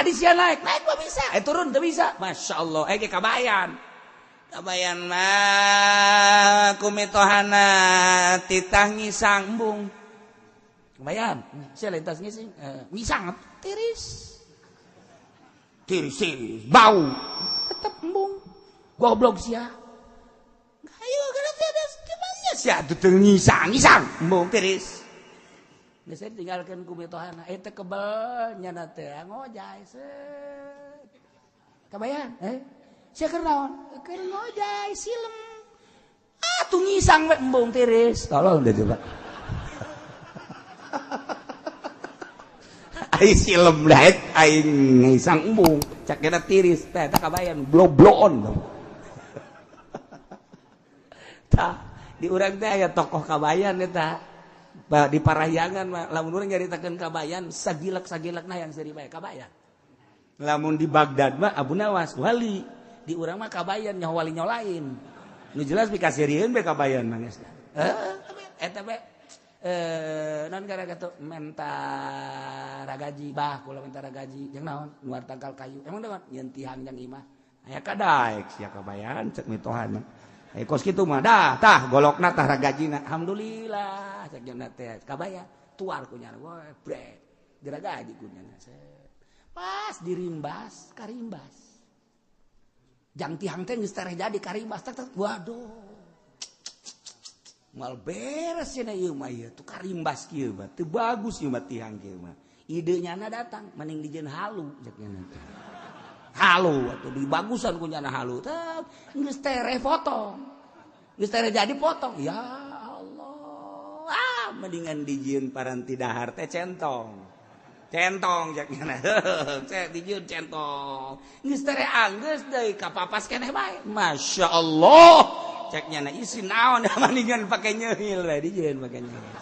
hadis ya naik mah bisa turun teu bisa Masya Allah ge kabayan mah kumitohana titah ngisang embung kabayan sia lintas ngising ngisang tiris bau tetep embung goblok sia ayo kana ada gimana sia teu ngisang embung tiris geus tinggalkeun kumitohana teh kebel nyana teh ngojay set kabayan sia keur naon keur ngojay silem tuh ngisang we embung tiris tolong deh coba ai silem dah aing ngisang embung cak kena tiris teh kabayan bloblon tah di urang teh aya tokoh kabayan eta di Parahyangan mah lamun urang nyaritakeun kabayan sagilak-sagilakna yang seri bae kabayan lamun di Baghdad mah Abu Nawas wali di urang mah kabayan nyaho wali nyolain nu jelas pikasirieun be kabayan mah geus eta be non gara-gara tuh menta ragaji bah kula menta ragaji jeung naon nuar tangkal kayu emang naon nyeun tihang jeung imah aya kadaek sia kabayan cek mitohan mah kos kitu mah dah tah golokna tah ragajina alhamdulillah cek jeung teh kabayan tuar kunyana we brek diragaji kunyana pas dirimbas karimbas jang tihang teh geus tareh jadi karimbas tak waduh mal beres cenah ieu mah ieu tu karimbas kieu mah teu bagus ieu mah tihang kieu mah idenya na datang mending dijieun halu cek nya teh halu atuh dibagusan kunyana halu teh geus tere potong geus tere jadi potong ya Allah mendingan dijieun paranti dahar teh centong cek nya cek dijieun centong geus tere anggeus deui kapapas keneh bae masyaallah ceknya na isi naon mendingan pake nyeuhil we dijieun pake nyeuhil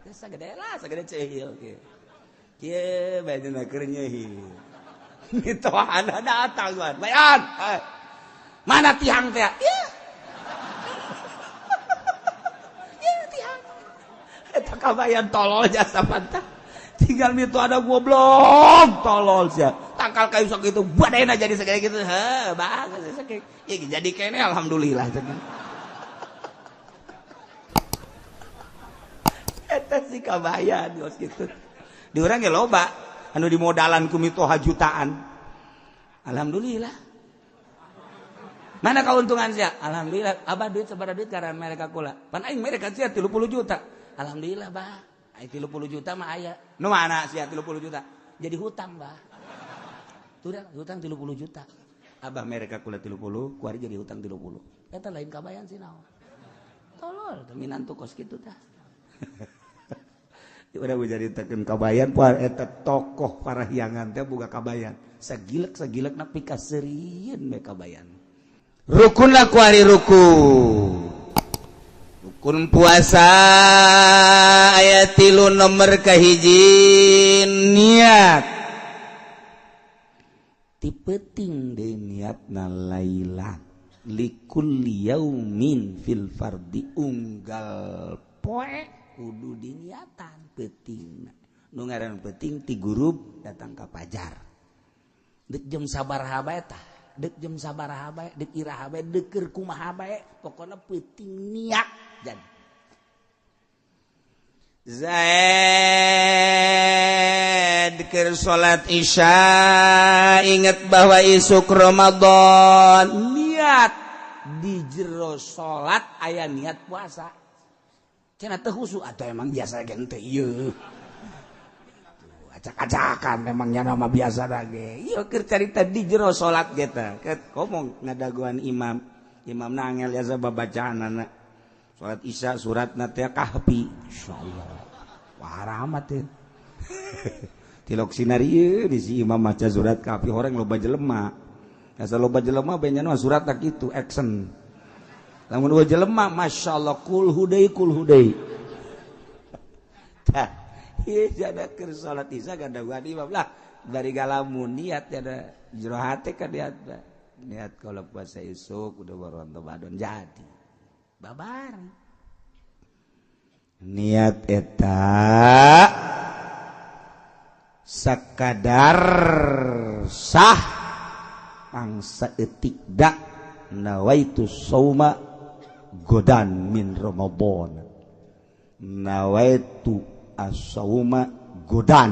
teh sagede lah sagede ceuhil kieu bae keur nyeuhil mitohana datang wan bayan mana tihang teh ya tihang eta kabayan tolol jasa pantah tinggal mitohana goblok tolol sia tangkal kayu sakitu badena jadi segede kitu bagus sakit jadi kene alhamdulillah eta si kabayan geus kitu di urang ge loba anu dimodalan ku mitoha jutaan alhamdulillah mana kauntungan sia alhamdulillah abah duit sabaraha duit karena mereka kula pan aing mereka sia 30 juta alhamdulillah bah ai 30 juta mah aya nu mana sia 30 juta jadi hutang bah hutang 30 juta abah mereka kula 30 kuari jadi hutang 30 eta lain kabayan sih naon tolol teh minantu kos kitu tah udah menceritakan kabayan puar eta tokoh Parahyangan teh boga kabayan sagilek nak pikasirieun we kabayan rukun lah kuari rukun puasa ayat 3 nomor kahiji niat tipeting deui niatna lailah likulli yaumin fil fardi unggal poe kudu diniatan penting nu ngaran penting ti guru datang ka pajar deuk jam sabaraha bae tah deuk jam sabaraha bae deuk iraha bae deuk keur kumaha bae pokona penting niat jadi Zaid keur salat isya ingat bahwa isuk Ramadan niat di jero salat aya niat puasa cenah teu husu atau emang biasa ge teu ieu acak-acakan memangnya nama biasa lagi ieu keur carita di jero salat ge teh ngomong ngadaguan imam nangel ya babacaanana salat isya suratna teh kahfi insyaallah wah rahmat teh tilok sinarieu di si imam maca surat kahfi horeng loba jelema asa loba jelema benyana suratna kitu action lamun dua jelema masyaallah kul hudai tah ieu jada keur salat isya gadaguan imam lah bari galamun niat ada jero hate ka niat kalau puasa isuk udah baru Ramadan jadi babar niat eta sakadar sah pangsa etik dak nawaitu sauma godan min Ramadan nawaitu as-sauma godan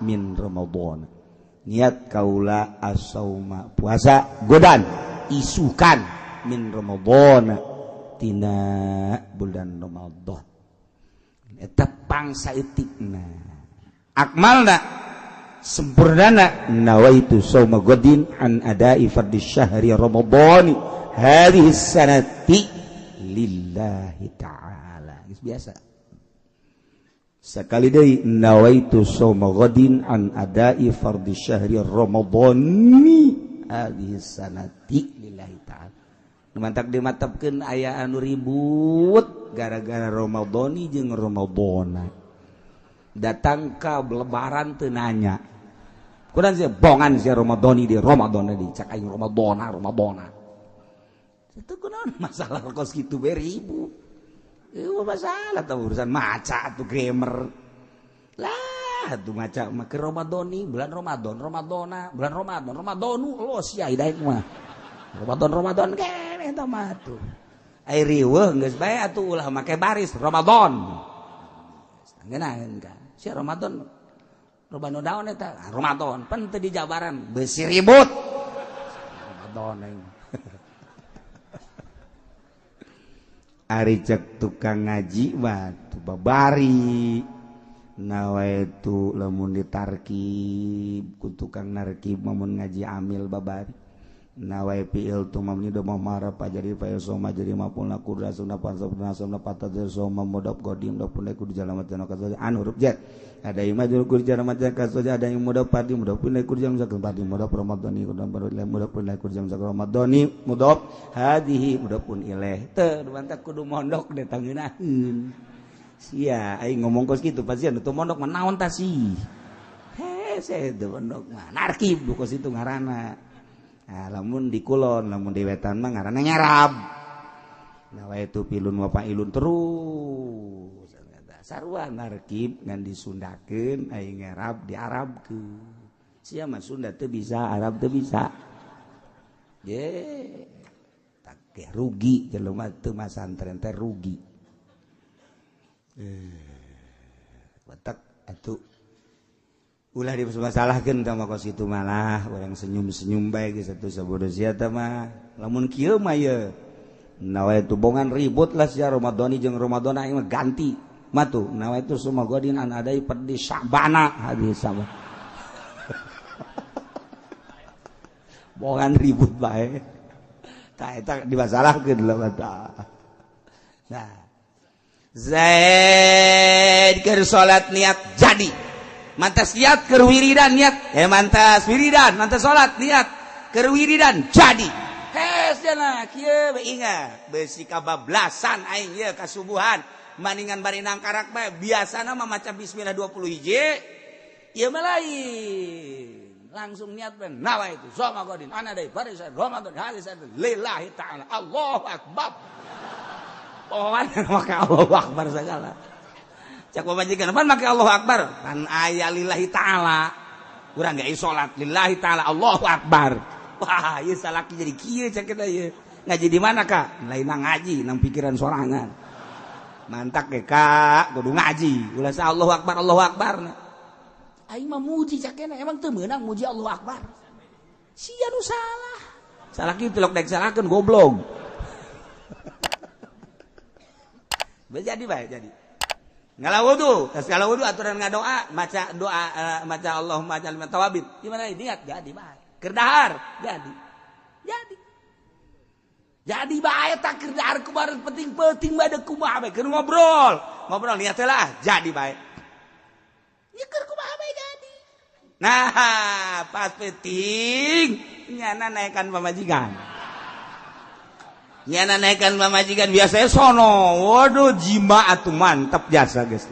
min Ramadan niat kaula as-sauma puasa godan isukan min Ramadan tina bulan Ramadan eta pangsa etikna akmalna sempurnana nawaitu sauma godin an adai fardhi syahri Ramadan hadhihi sanati lillahi ta'ala biasa sakali deui nawaitu sauma godin an adai fardhi syahri Ramadan hadhihi sanati lillahi ta'ala mantak dimatapkeun aya anu ribut gara-gara Ramadhani jeung Ramadhana datang ka lebaran teu nanya kunaon sih bongan sih Ramadhani di Ramadhana di cak aing Ramadhana itu kunaon masalah kos kitu we ribut ieu masalah tah urusan maca atuh grammar lah atuh maca mah ke Ramadhani bulan Ramadhana bulan Ramadhanu lo sia daek mah Ramadan kene eta mah tuh ai riweuh geus bae atuh ulah make baris Ramadan ngeunaheun ka sia Ramadan Ramadan daun eta Ramadan pan teu di jabaran beusi ribut Ramadan aing ari cek tukang ngaji mah tuh babari nawaitu lamun ditarkib ku tukang narkib mun ngaji amil babari nawai fi'il tu mamni do mamara pajari fa soma jadi mapun lakur rasuna pansabna somna patadil soma modap godim do pun ku dijalamatna kaso an huruf jet ada yang maju ku dijalamatna kaso ada yang modap padi modap pun ku jam sakon padi modap ramadhani ku dan baru modap pun ku jam sakon ramadhani modap hadhihi modap pun ilaih teu bantak kudu mondok de tangeunaheun sia aing ngomong kos kitu pasieun teu mondok mah naon tah sih saya teu mondok mah narkib kos itu ngaranna. Nah, lamun di kulon, lamun di wetan mah ngaranna nyarab. Nah, itu pilun wa pailun terus. Sarua narkib ngan disundakeun aing nyarab diarabkeun. Sia mah Sunda teu bisa, Arab teu bisa. Ye. Tak ge rugi jelema teu masantren teh rugi. Batak atuh ulah dimasalahkeun ka mah kos kitu malah urang senyum-senyum bae geus atuh sabodo sia teh mah lamun kieu mah ye nawaitu bongan ribut lah sia Ramadhani jeung Ramadhana aing mah ganti mah tuh nawaitu sumagodin an adai perdi Sya'bana hadis sama bongan ribut bae tah eta dimasalahkeun lah mata nah Zaid keur salat niat jadi mantas niat keur wiridan niat mantas wiridan mantas salat niat keur wiridan jadi hes cenah kieu ingat beusi kabablasan aing ieu kasubuhan maningan bari nangkarak bae biasana mah maca bismillah 20 hiji ieu mah lain langsung niat bae nawaitu soma godin ana deui barisan Ramadan hadis lillahi ta'ala Allahu akbar pokoknya make Allahu akbar segala cak pamajikan pan make Allahu akbar kan aya lillahi taala urang ge salat lillahi taala Allahu akbar wah ieu salaki jadi kieu cak kita ieu ngaji di mana Kak lain nang ngaji nang pikiran sorangan mantak ge Kak kudu ngaji ulah sa Allahu akbar aing mah muji cak keneh emang teu meunang muji Allahu akbar sia nu salah kitu lok daek salahkeun goblok jadi bae jadi ngala wudu tas ngala wudu aturan ngadoa maca doa maca Allahumma ja'al tawabin gimana niat jadi bae keur dahar jadi bae tak keur dahar kumaha penting-penting bae deuk kumaha bae keur ngobrol niat teh lah jadi bae nya keur kumaha bae jadi nah pas penting nyana naekan pamajikan nyana naikkan pamajikan biasanya sono waduh jima atuh mantap jasa guys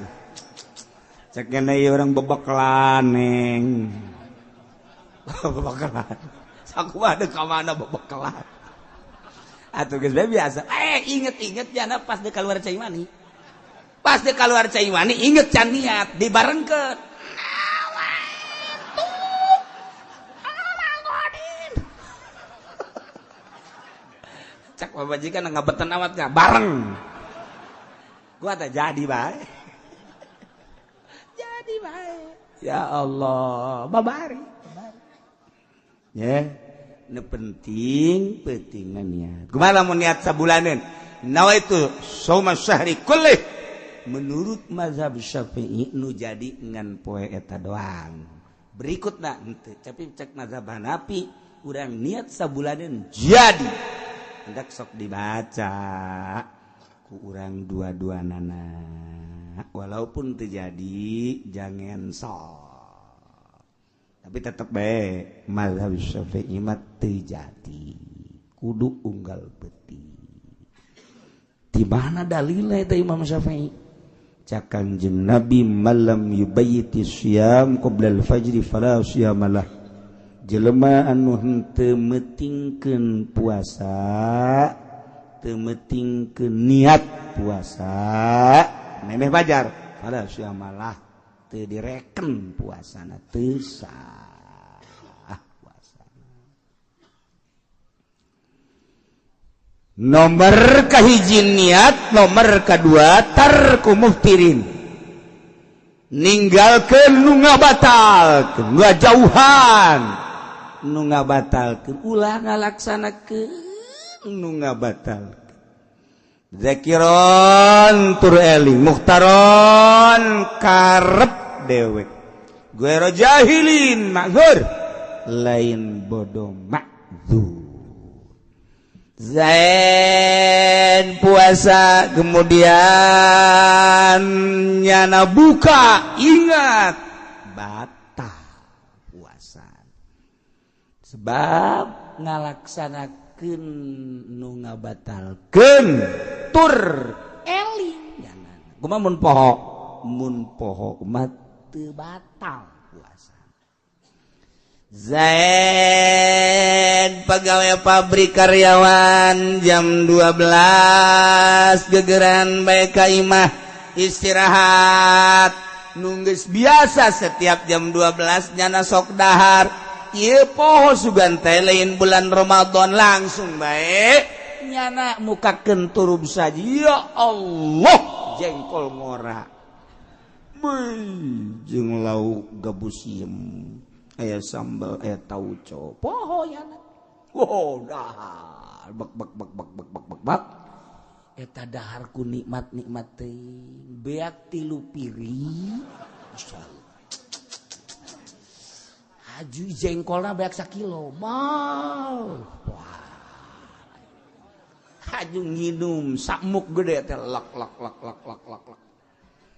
cek kena orang bebeklan neng bebeklan saku ada kamana bebeklan atuh guys biasa inget jana pas dia keluar cai mani inget can niat dibarengkeun cak pamajikan ngabetan awat nggak bareng. Gua tak jadi bae. Jadi bae. Ya Allah, babari. Ya, ini pentingan niat. Kumaha lamun niat sabulaneun? Nawaitu shauma syahri kullih. Menurut mazhab Syafi'i nu jadi ngan poe eta doang. Berikutna henteu, tapi cek mazhab Hanafi urang niat sabulaneun jadi. Hendak sok dibaca ku urang dua-duanana. Walaupun terjadi jangan sok. Tapi tetap baik mazhab Syafi'i mah teu jadi. Kudu unggal peuting. Di mana dalilnya itu Imam Syafi'i? Kanjeng Nabi malam yubayyiti syam qabla al-fajr fala syamalah. Jelema anu henteu metingkeun puasa, teu metingkeun niat puasa, memeh fajar, fala syamalah, teu direken puasana, teu sah puasana. Nomor kahiji niat, nomor kadua tarku muftirin. Ninggalkeun nu ngabatalkeun, ngajauhan nu ngabatalkeun, ulah ngalaksanakeun nu ngabatalkeun. Zakiron tur eling, mukhtaron karep dewek. Guero jahilin ma'dzur, lain bodoh ma'dzur. Zain puasa kemudian nyana buka, ingat batal puasa sebab ngalaksanakeun nu ngabatalkeun tur eling jangan kumaha mun poho mah teu batal puasa. Zain pegawai pabrik karyawan jam 12 gegeran bae ka imah istirahat nunggeus biasa setiap jam 12 nyana sok dahar ieu poho sugan teh lain bulan Ramadan langsung bae nyana mukakeun turub saja ya Allah jengkol ngora jeung lauk gabus siem aya sambal aya tauco poho yana oh dahar bak eta dahar ku nikmat teuing beak 3 piring masyaallah haju jengkolna beak 1 kilo mal wah haju nginum samuk gede teh lak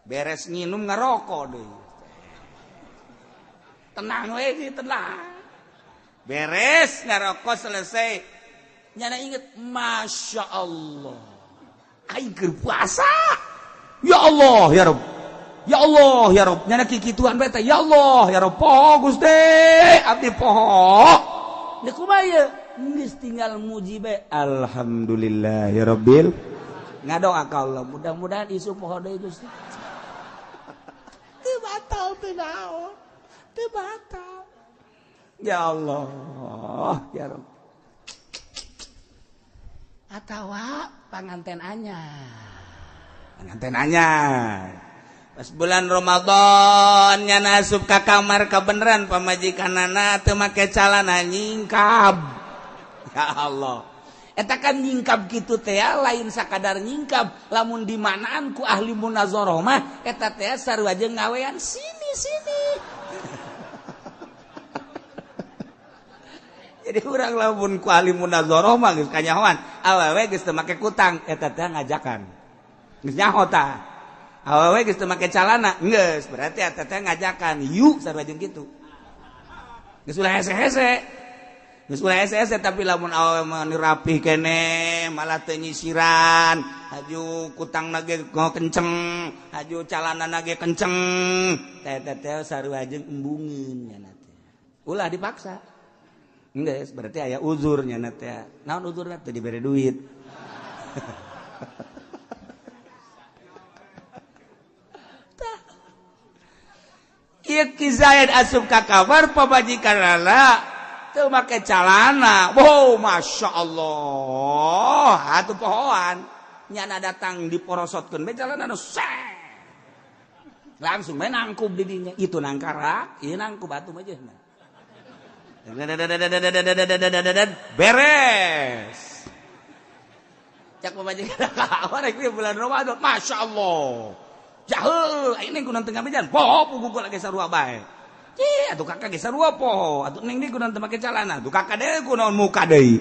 beres nginum ngarokok deui. Tenang we sih, tenang. Beres ngarokok selesai. Nyana inget, Masya Allah. Aing keur puasa. Ya Allah, ya Rabb. Ya Allah, ya Rabb. Nyana kikituan beta. Ya Allah, ya Rabb. Poho Gusti. Abdi poho. Nek kumaha ieu? Geus tinggal muji bae. Alhamdulillah ya Rabbil. Ngadoa ka Allah. Mudah-mudahan isu poho deui Gusti. Teu batal teu naon. Batal. Ya Allah, ya Rabb. Atawa panganten anyar. Pas bulan Ramadan nyana asup ka kamar kabeneran pamajikanana teu make calana nyingkab. Ya Allah. Eta kan nyingkab kitu teh lain sakadar nyingkab, lamun di manaan ku ahli munazarah mah eta teh sarua jeung ngawean sini. Jadi urang lamun ku ahli munazarah mah geus kanyahoan, awewe geus teu make kutang eta teh ngajakan. Geus nyaho tah. Awewe geus teu make calana, geus berarti eta teh ngajakan. Yuk sarua jeung kitu. Geus ulah hese-hese. Geus ulah hese-hese tapi lamun awewe mah rapih keneh malah teu nyisiran, haju kutangna ge kenceng, haju calanana ge kenceng. Eta teh sarua jeung embungeun nya teh. Ulah dipaksa. Enggak, berarti aya uzurnya nanti. Naon uzurna teu dibere duit. Ieu Ki Zaid asup ka kamar pamajikanana teu make calana. Wow, Masya Allah. poho atuh pohoan nyana datang diporosotkeun be jalan anu langsung main nangkub di dinya itu nangkara ieu nangkub batu mah jeung beres cak pamajikan kawan rek bulan Ramadan masyaallah jahel ini kunaon teu ngabejan poho puguh lagi sarua bae atuh kakak ge sarua poho atuh ning di kunaon teu make calana atuh kakak deui kunaon muka deui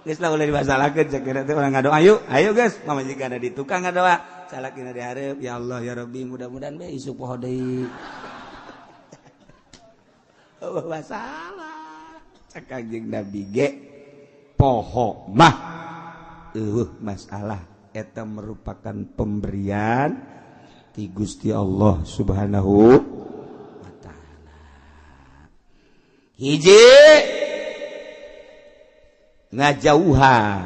geus lah ulah dibasalahkeun cek teh urang ngadoa ayo geus pamajikan di tukang ngadoa salakina di hareup ya Allah ya Rabbi mudah-mudahan bae isu poho deui masalah cek Kangjeng Nabi ge poho mah masalah eta merupakan pemberian ti Gusti Allah Subhanahu wa taala. Hiji ngajauhan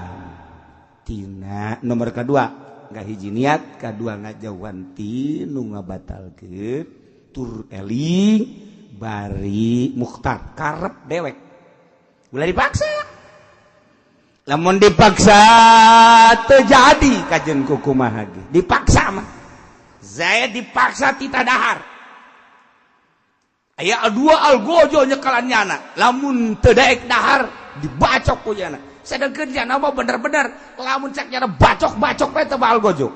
tina nomor kedua enggak hiji niat kedua ngajauhan tinu ngabatalkeun tur eling bari mukhtar karep dewek ulah dipaksa lamun dipaksa terjadi kajen kukumaha ge dipaksa mah saya dipaksa tita dahar aya dua algojo nyekalan nyana lamun teu daek dahar dibacok ku nyana sedengkeun nyana mah bener-bener lamun cek nyana bacok-bacok bae teu algojo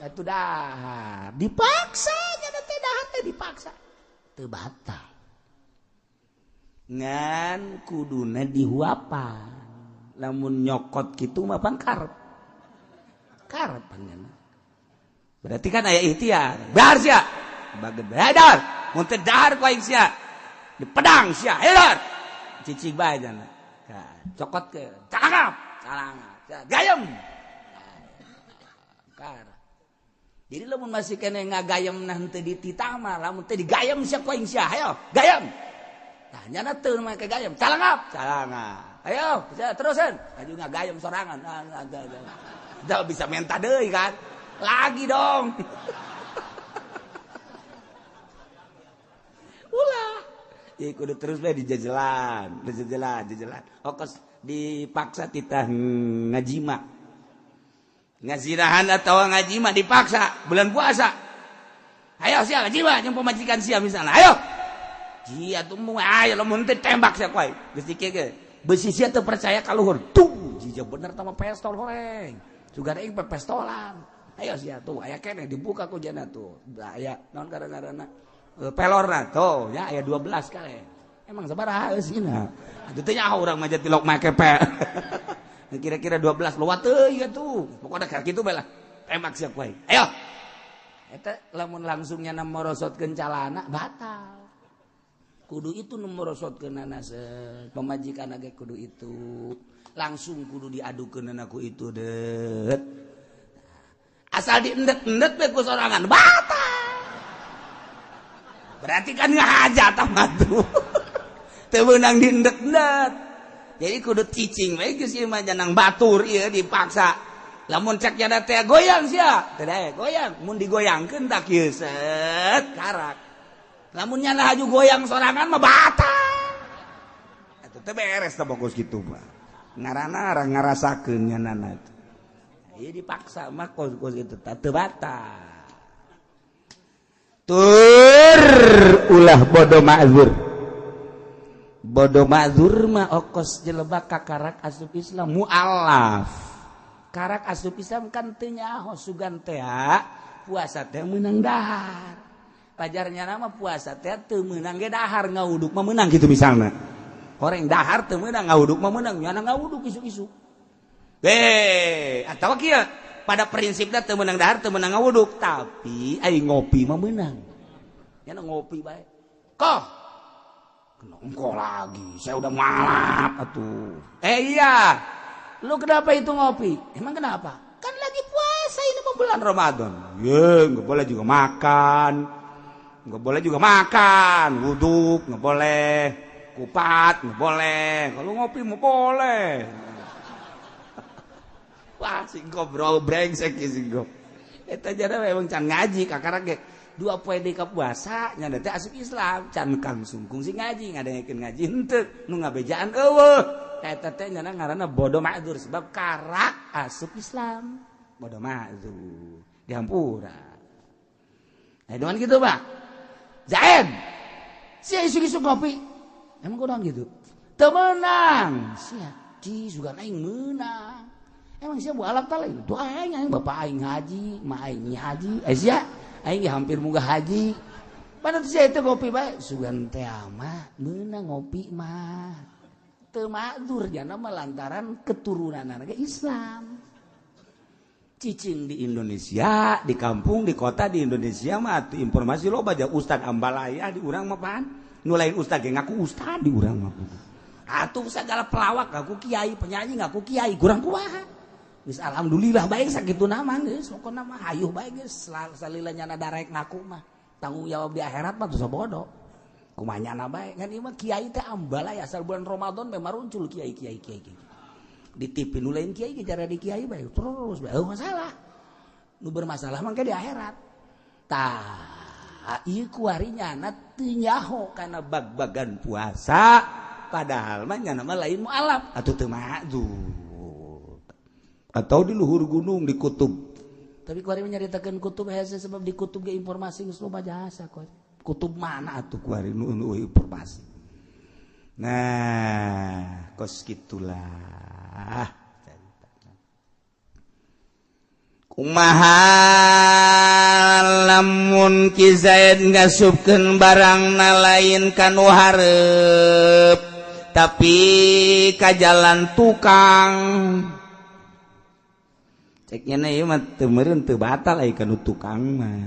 atuh dahar dipaksa nyana teh dahar teh dipaksa teu batal ngan kuduna dihuapan lamun nyokot kitu mah pangkarep karep panjana berarti kan aya ikhtiar dahar sia baget dahar mun teu dahar ku aing sia dipedang sia hedar cicing bae jana cokot ke calangap gayem kar jadi lamun masih kene ngagayem nah teu dititah mah lamun teu digayem sia ku aing sia hayo gayem tah nyana teu make gayem calangap ayo terusin aju ngagayem sorangan dah bisa minta deui kan lagi dong ulah ya kudu terus bae dijajelan okos dipaksa titah ngajima ngazirahan atau ngajima dipaksa bulan puasa ayo sia ngajima jeung pamajikan sia misalnya ayo jia tuh mau ayo lamun teh tembak sia koy geus dikege besi sia teu percaya ka luhur tuh jija bener tama pistol horeng sugar aing pistolan ayo sia tuh aya keneh dibuka ku jana tuh da aya naon ngaranna pelorna tuh ya aya 12 kali emang sabaraha eusina atuh teh nyaho urang mah jadi lok make pe kira-kira 12 luat teuy ya tuh pokona ka kitu bae lah tembak sia koy ayo eta lamun langsung nyana morosotkeun calana batal kudu itu nomorosotkeun naseun pamajikan ge kudu itu langsung kudu diadukeun ku itu det asal diendet-endet we ku sorangan batal berarti kan ngahajat mah tuh teu meunang diendet-endet jadi kudu cicing we geus ieu mah janang batur ieu dipaksa lamun cek nya teh goyang sia teu dae goyang mun digoyangkeun tak kieu set karak lamun nyana haju goyang sorangan mah batal atuh teh beres teh bagus kitu mah ngaranna arang ngarasakeun nyanana teh ieu dipaksa mah kos kitu teu batal tur ulah bodo ma'zur mah okos jelebak ka karak asup Islam mualaf karak asup Islam kan teu nyaho sugan teh puasa teh meunang dahar pajarnya nama puasa teh teu meunang ge dahar ngawuduk mah meunang kitu misalna horeng dahar teu meunang ngawuduk mah meunang nyana ngawuduk isu-isu atawa kieu pada prinsipna teu meunang dahar teu meunang ngawuduk tapi ai ngopi mah meunang nyana ngopi bae koh engko lagi saya udah malap atuh iya lu kenapa itu ngopi emang kenapa kan lagi puasa ini mah bulan Ramadan ya enggak boleh juga makan nggak boleh juga makan, wuduk nggak boleh, kupat nggak boleh, kalau ngopi mau boleh. Wah singkop bro, brengsek ya singkop. Eta jana memang can ngaji kakara ge 2 poe di puasa nya teh asup Islam can kang sungkung si ngaji ngadengekeun ngaji henteu nu ngabejaan eueuh eta teh nya ngaranna bodoh ma'dzur sebab karak asup Islam. Bodoh ma'dzur dihampura. Dengan gitu Pak Zaid si isu-isu kopi emang kurang gitu temenang sia di juga aing menang emang sia bu alap tala itu aing bapak aing haji ma aing haji sia aing hampir muga haji pada sia itu kopi bae sugan teh mah menang ngopi mah teu ma'dzur jana mah lantaran keturunanna ge Islam. Cicing di Indonesia, di kampung, di kota di Indonesia mah informasi lo baca Ustad Ambalaya di urang mah pan. Nu lain ustad ge ngaku ustad di urang mah. Atuh segala pelawak ngaku kiai, penyanyi ngaku kiai, kurang kumaha. Geus alhamdulillah bae sakituna mah geus pokona mah hayuh bae geus salila nyana darek ngaku mah. Tanggung jawab di akhirat mah dosa bodoh. Kumaha nyana bae kan ieu mah kiai teh Ambalaya asal bulan Ramadan memang muncul kiai. Di TV nu lain kiai cara di kiai bae terus bae masalah nu bermasalah mangke di akhirat tah ieu kuari nyana teu nyaho kana bag-bagan puasa padahal mah nyana mah lain mualaf atuh teu ma'dzur atau di luhur gunung di kutub tapi kuari nyaritakeun kutub hese sebab di kutub ge informasi geus loba jasa kutub mana atuh kuari nu informasi nah kos gitulah kumaha lamun Ki Zaid ngasupkeun barangna lain kanu hareup tapi ka jalan tukang cek nya ieu mah teu meureun teu batal aya kanu tukang mah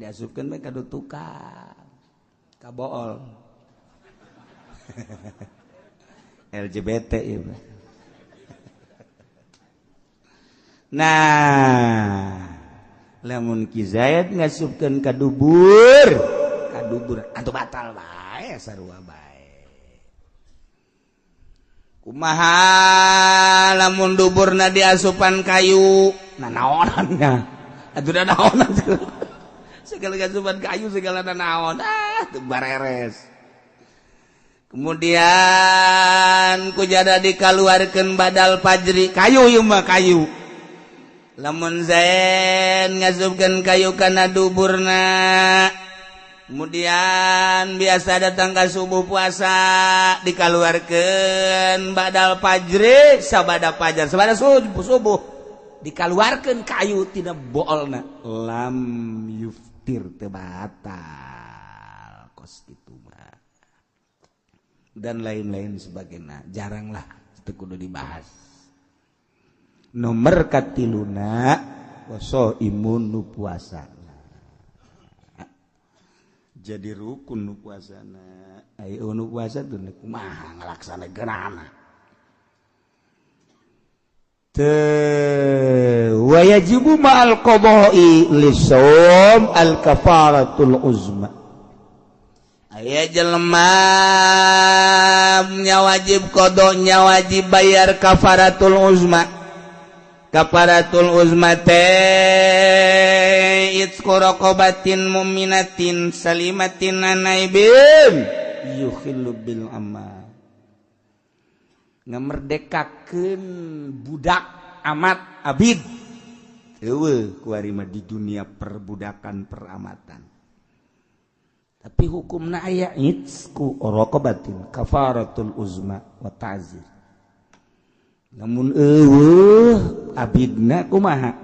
diasupkeun bae ka tukang ka bool LGBT ya. Nah, lamun Ki Zaid ngasupkeun ka dubur atuh batal bae sarua bae. Kumaha lamun duburna diasupan kayu, nanaonannya. Atuh nanaonan. Segala asupan kayu segala nanaon, teu bareres. Kemudian kujada dikaluarkeun badal fajri kayu ieu mah kayu lamun Zaid ngasupkeun kayu kana duburna kemudian biasa datang ka subuh puasa dikaluarkeun badal fajri sabada fajar sabada subuh dikaluarkeun kayu tina boolna lam yuftir teu batal kos kitu mah dan lain-lain sebagainya jaranglah teu kudu dibahas nomor katiluna waso imun nu puasana jadi rukun nu puasana aya nu puasa teh kumaha ngalaksanakeunana wa yajibu ma'al qada'i lisawm al kafaratul uzma aya jelema nya wajib qada nya wajib bayar kafaratul uzma teh itqu raqabatin mu'minatin salimatin anaibin yukhillu bil amal ngamerdekakeun budak amat abid eueuh kuari mah di dunia perbudakan peramatan tapi hukumna aya itqu raqabatin kafaratul uzma wa ta'zir namun eueuh abidna kumaha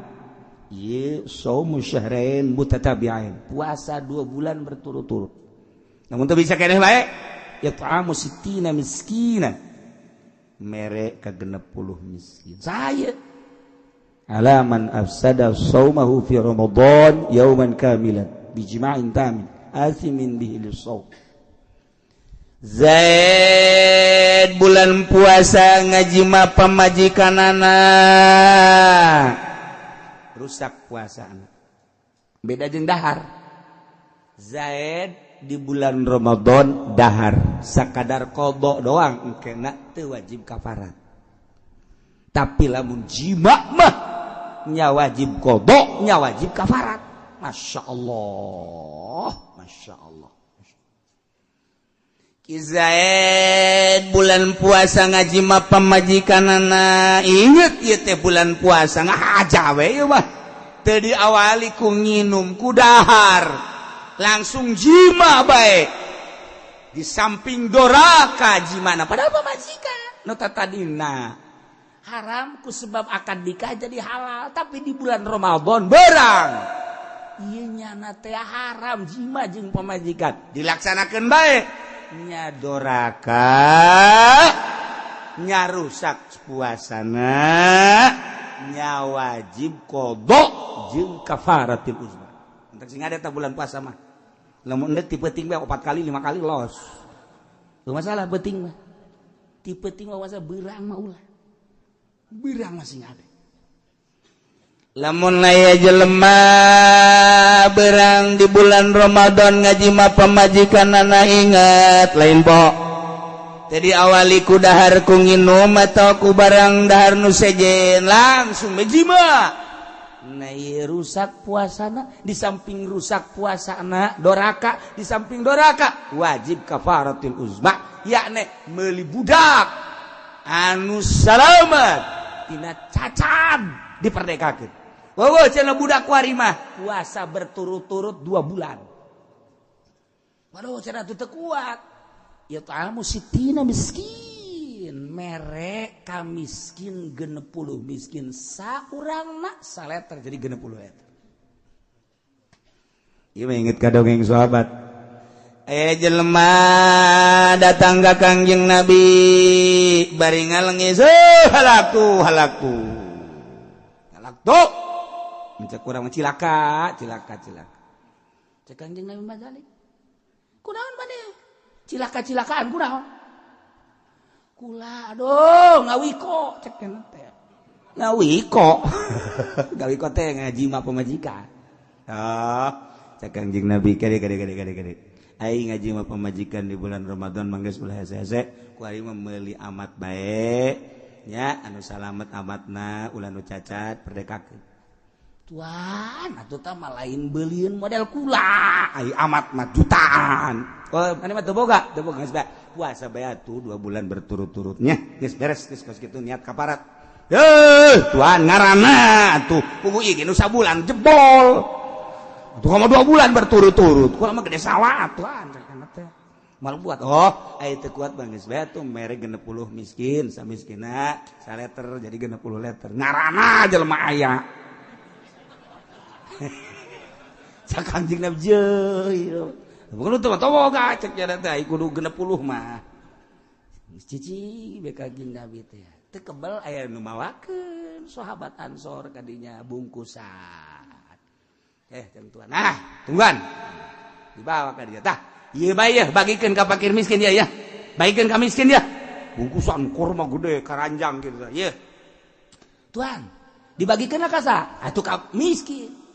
ieu shaum syahrain mutatabi'ain puasa 2 bulan berturut-turut namun teu bisa keneh bae yat'amu sittina miskina mere ka 60 miskin saya alaman afsada saumahu fi ramadan yauman kamilan bijma'in tamin asimin bihi lisaw Zaid bulan puasa ngajima pamajikanana rusak puasana beda jeung dahar Zaid di bulan Ramadan dahar sakadar qada doang engkena teu wajib kafarat tapi lamun jima mah nya wajib qada nya wajib kafarat masyaallah Zaid bulan puasa ngaji mah pamajikanana inget ieu teh bulan puasa ngahaja we mah teu diawali ku nginum ku dahar langsung jima bae di samping doraka jimana padahal pamajikan nu tadina haram ku sebab akad nikah jadi halal tapi di bulan Ramadan berang ieu nyana teh haram jima jeung pamajikan dilaksanakeun bae nya doraka nya rusak puasana nya wajib qodok jeung kafaratul uzma entek sing ada ta bulan puasa mah lamun endek ti peuting bae 4 kali 5 kali los teu masalah peuting mah ti peuting mah wasa beurang mah ulah beurang mah sing ada lamun aya jelema berang di bulan Ramadan ngaji mah pamajikanana ingat lain po tadi awali ku dahar ku nginum atau ku barang dahar nu sejen langsung mejima nah ieu rusak puasana di samping rusak puasana doraka di samping doraka wajib kafaratul uzma yakni meuli budak anu salamet tina cacat diperdekakeun. Wawo cenah budak kuari mah puasa berturut-turut 2 bulan. Waduh cenah teu kuat. Ya ta'amu sitina miskin. Mere ka miskin 60 miskin saurangna saleter jadi 60 leter. Ieu mah inget ka dongeng sahabat. Jelema datang ka Kangjeng Nabi bari ngalengis halaktu. Mencak kurang cilaka. Cek Kangjeng Nabi Mazalik. Kunaon maneh? Cilaka-cilakaan kunaon? Kula aduh ngawiko cek teh. Ngawiko. Ngawiko teh ngaji mah pamajikan. Oh, cek Kangjeng Nabi kade. Ai ngaji mah pamajikan di bulan Ramadan mangges ulah hese-hese ku ari mah meuli amat bae nya anu salamet amatna ulah nu cacat perdekakeun. Tuan, atuh tah mah lain beulieun model kula. Ai amat mah jutaan. Oh, ane mah teu boga geus bae. Puasa bae atuh 2 bulan berturut-turutnya. Geus beres geus kitu niat kaparat. Tuan ngaranna atuh kudu ieu nu sabulan jebol. Atuh mah 2 bulan berturut-turut. Kula mah gede salah tuan kana teh. Mal buat aya teu kuat bang geus bae atuh mere 60 miskin, samiskina saleter jadi 60 leter. Ngaranna jelema aya. Cak Kangjeng Nabi jeuh. Bukan teu toboga cek nya teh kudu 60 mah. Geus cici be Kangjeng Nabi teh. Teu kebal aya nu mawakeun sahabat Ansor kadinya bungkusan. Tentuan. Nah, tungguan. Dibawa ka dia tah. Ieu bae ya bagikeun ka fakir miskin ya. Bagikeun ka miskin ya. Bungkusan kurma gede karanjang kitu. Ieu. Tuan, dibagikeun ka sa? Atuh ka miskin.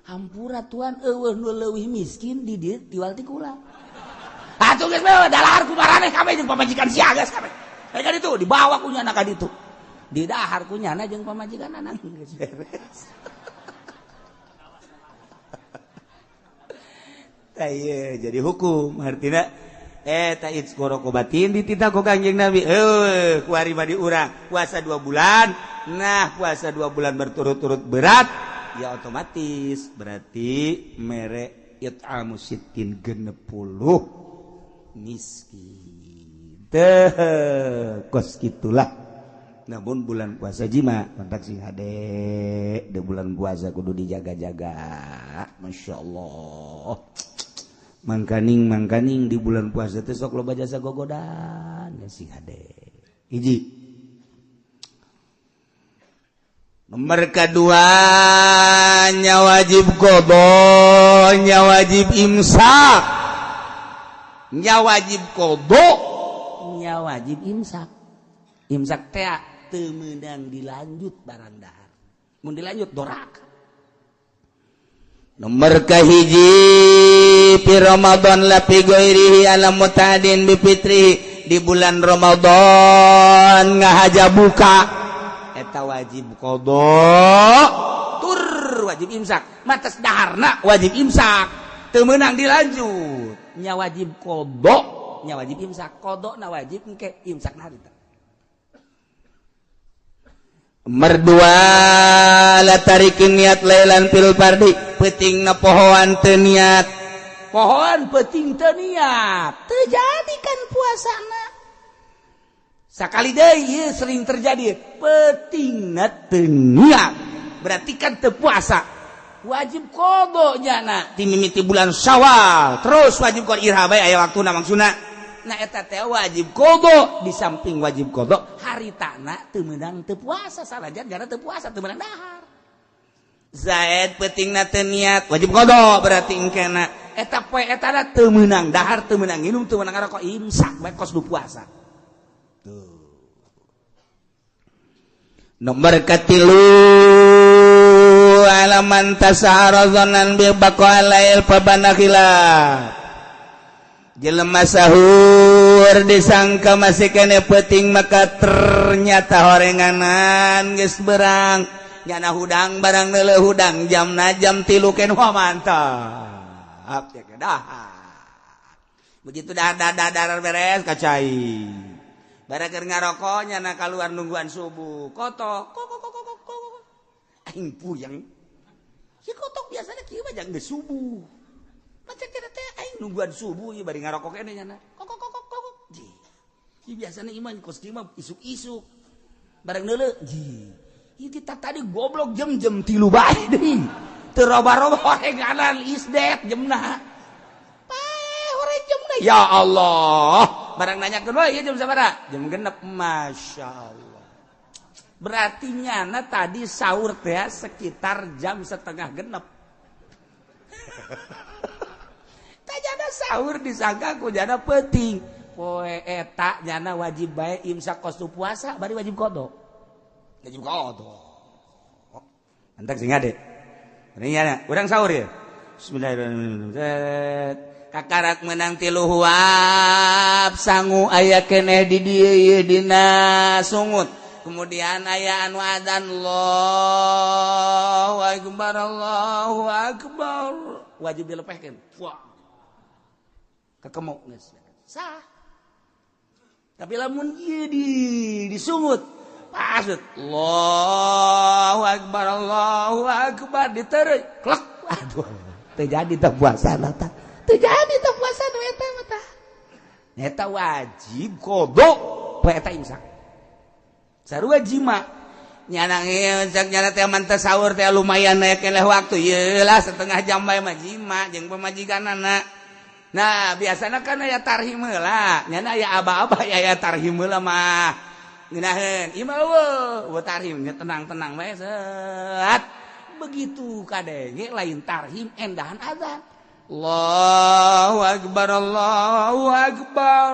Hampura tuan eueuh nu leuwih miskin di dieu tiwal ti kula. Atuh geus bae dalahar ku maraneh kabeh jeung pamajikan siagas kabeh. Aya ka ditu dibawa ku nyana ka ditu. Didahar ku nyana jeung pamajikanana geus beres. Tah ieu jadi hukum artina ta itzqorokobatin dititah ku Kangjeng Nabi. Ku ari badi urang puasa 2 bulan. Nah, puasa 2 bulan berturut-turut berat. Ya otomatis berarti mere it'amu sittin 60 miskin. Kos gitulah. Namun bulan puasa jima kontak sing hade de bulan puasa kudu dijaga-jaga. Masyaallah. Mangkaning di bulan puasa teh sok loba jasa gogodan sing hade. Hiji nomor kedua nya wajib qada, nya wajib imsak. Nya wajib qada, nya wajib imsak. Imsak teh teu meunang dilanjut barang dahar. Mun dilanjut doraka. Nomor kahiji fi Ramadan la fi ghairihi ala mutadin bi fitrihi di bulan Ramadan ngahaja buka eta wajib qada tur wajib imsak matas daharna wajib imsak teu meunang dilanjut nya wajib qada nya wajib imsak qodona wajib engke imsak harita Merdua latarikeun niat lailan fil fardi peutingna pohoan teu niat pohon peuting teu niat teu jadikan puasana sakali deui ieu sering terjadi peutingna teu niat berarti kan teu puasa wajib qada nyana ti mimiti bulan Syawal terus wajib qada irha bae aya waktuna maksudna nah eta teh wajib qada di samping wajib qada haritana teu meunang teu puasa salajan gara teu puasa teu meunang dahar zaid peutingna teu niat wajib qada berarti engkena eta poe eta teu meunang dahar teu meunang nginum teu meunang ngarokok imsak bae kos du puasa tuh nomor katilu alaman tasahara dhannan bi baqa lail fabana khilaf jelema sahur disangka masih kene peuting maka ternyata horenganan geus berang nyana hudang barang neuleuh hudang jamna jam 3 kene mantap ya begitu dah beres kacai bara keur ngarokok nyana kaluar nungguan subuh kotok aing puyeng si kotok biasanya kieu mah jang geus subuh macam kira teh aing nungguan subuh ieu bari ngarokok kene nyana kok ji biasana iman kos kieu mah isuk-isuk bareng neuleuh ji ieu kita tadi goblok jam-jam 3 bae deui teu roba-roba horenganan isdet jemna pae hore jemna ya Allah barang nanyakeun we ieu jam sabaraha jam 6 masyaallah berarti nyana tadi sahur teh sekitar jam 5:30 tajana sahur disangka ku jana peuting poe eta nyana wajib bae imsak kos tu puasa bari wajib qada antak sing ade ini nyana urang sahur ya bismillahirrahmanirrahim kakarak menang 3 huap sangu aya keneh di dieu ieu dina sungut kemudian aya anu adzan Allahu akbar wajib dilepehkeun kekemuk geus sah tapi lamun ieu disungut pasut Allahu akbar ditereuy klek aduh teu jadi teh puasana tah teu jadi teh puasana eta mah tah eta wajib qada poe eta imsak sarua jima nyana imsak nyana teh manteu sahur teh lumayan aya keneh waktu ieu lah setengah jam bae mah jima jeung pamajikanana. Nah biasanya kan aya tarhim heula nyana aya aba-aba aya tarhim heula mah ngeunaheun ieu mah eueuh tarhim nya tenang-tenang bae set begitu kadenge lain tarhim endahan adzan Allahu akbar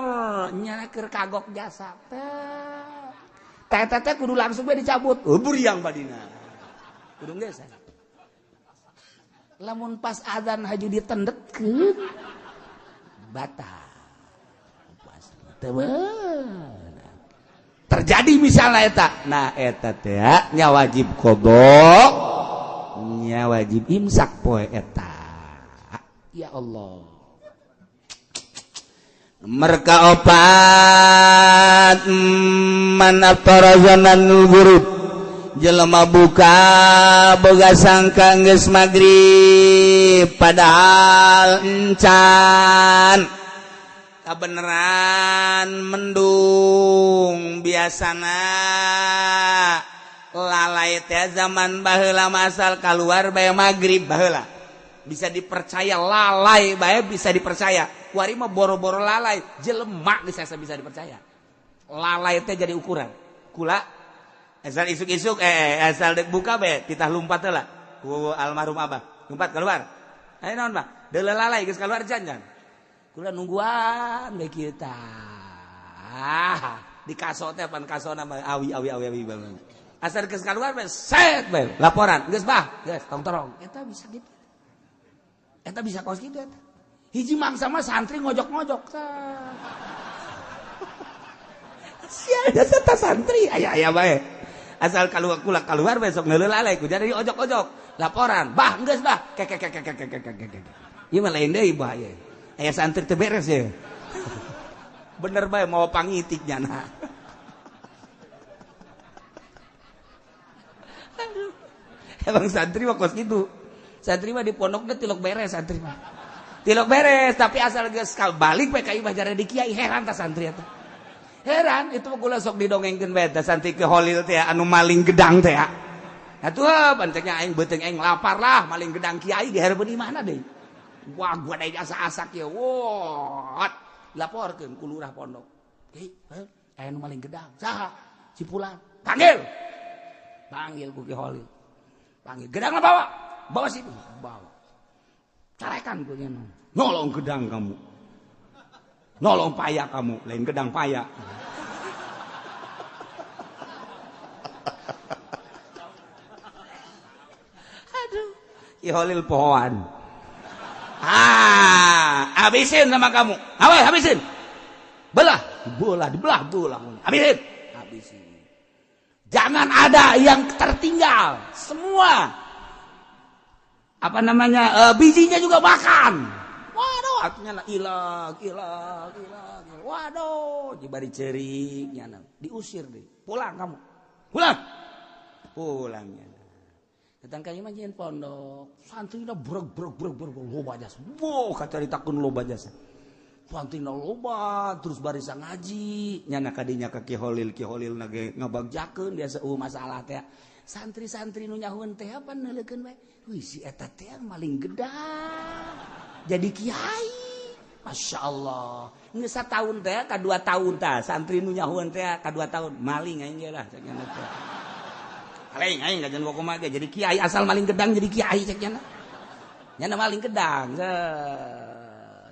nyana keur kagok jasa teh teh kudu langsung bae dicabut buriang badina kudu geus lamun pas adzan haju ditendetkeun batal terjadi misalnya eta nah eta teh nya wajib qada nya wajib imsak poe eta ya Allah merka opat man aftara zananul ghurub jelema buka boga sangka geus magrib padahal encan kabeneran mendung biasana lalai teh zaman baheula masal kaluar bae magrib baheula bisa dipercaya lalai bae bisa dipercaya kuari mah boro-boro lalai jelema geus bisa dipercaya lalai teh jadi ukuran kula asal isuk-isuk asal dek buka be titah lumpat heula ku almarhum abah lumpat keluar ayo naon Pak deuleu lalai geus keluar jangan kula nungguan we kieu tah di kaso teh pan kasona mah awi banget asal geus keluar be set be laporan geus bah geus tong-torong eta bisa gitu eta bisa kos kitu eta hiji mangsa mah santri ngojok-ngojok tah sia eta santri aya bae asal keluar besok ngeuleuh lalai ku jadi ojok-ojok laporan bah geus bah kek ieu mah lain deui bah ieu aya santri teu beres ye bener bae mau pangitiknya nah. Aduh. Emang santri mah kos gitu. Santri mah di pondok teh tilok beres santri mah. Tilok beres tapi asal geus balik we ka imah jare di kiai heran tah santri eta. Heran itu mah kula sok didongengkeun bae tah santri ke holil teh anu maling gedang teh. Atuh banteknya aing beuteung aing lapar lah maling gedang kiai dihareupeun di mana deui. Wah gua da asa-asa kieu. Wot laporkeun ku lurah pondok. Aya nu maling gedang. Saha? Cipulan. Panggil ku Ki Holil. Panggil gedang bawa. Bawa situ. Bawa. Carekan ku nya. Nolong gedang kamu. Nolong paya kamu, lain gedang paya. Aduh, Ki Holil pohoan. Habisin sama kamu. Awas, habisin. Belah, dibelah. Habisin. Jangan ada yang tertinggal. Semua. Bijinya juga makan. Waduh, artinya ilag. Waduh, jibari ceriknya. Diusir deh. Pulang kamu. Pulangnya. Datang ka imah jeung pondok, santrina breg loba jasa. Boh kacaritakeun loba jasa. Santrina loba terus barisa ngaji, nyana kadinya ka Ki Holil na ge ngabagjakeun biasa masalah teh. Santri-santri nu nyahueun teh apa neuleukeun bae. Wih si eta teh maling gedang. Jadi kiai. Masya Allah. Geus sataun teh ka 2 tahun tah santri nu nyahueun teh ka 2 tahun maling aing ge lah cenah teh. Aing ngajan kumaha ge jadi kiai asal maling gedang jadi kiai cek nya. Nya maling gedang.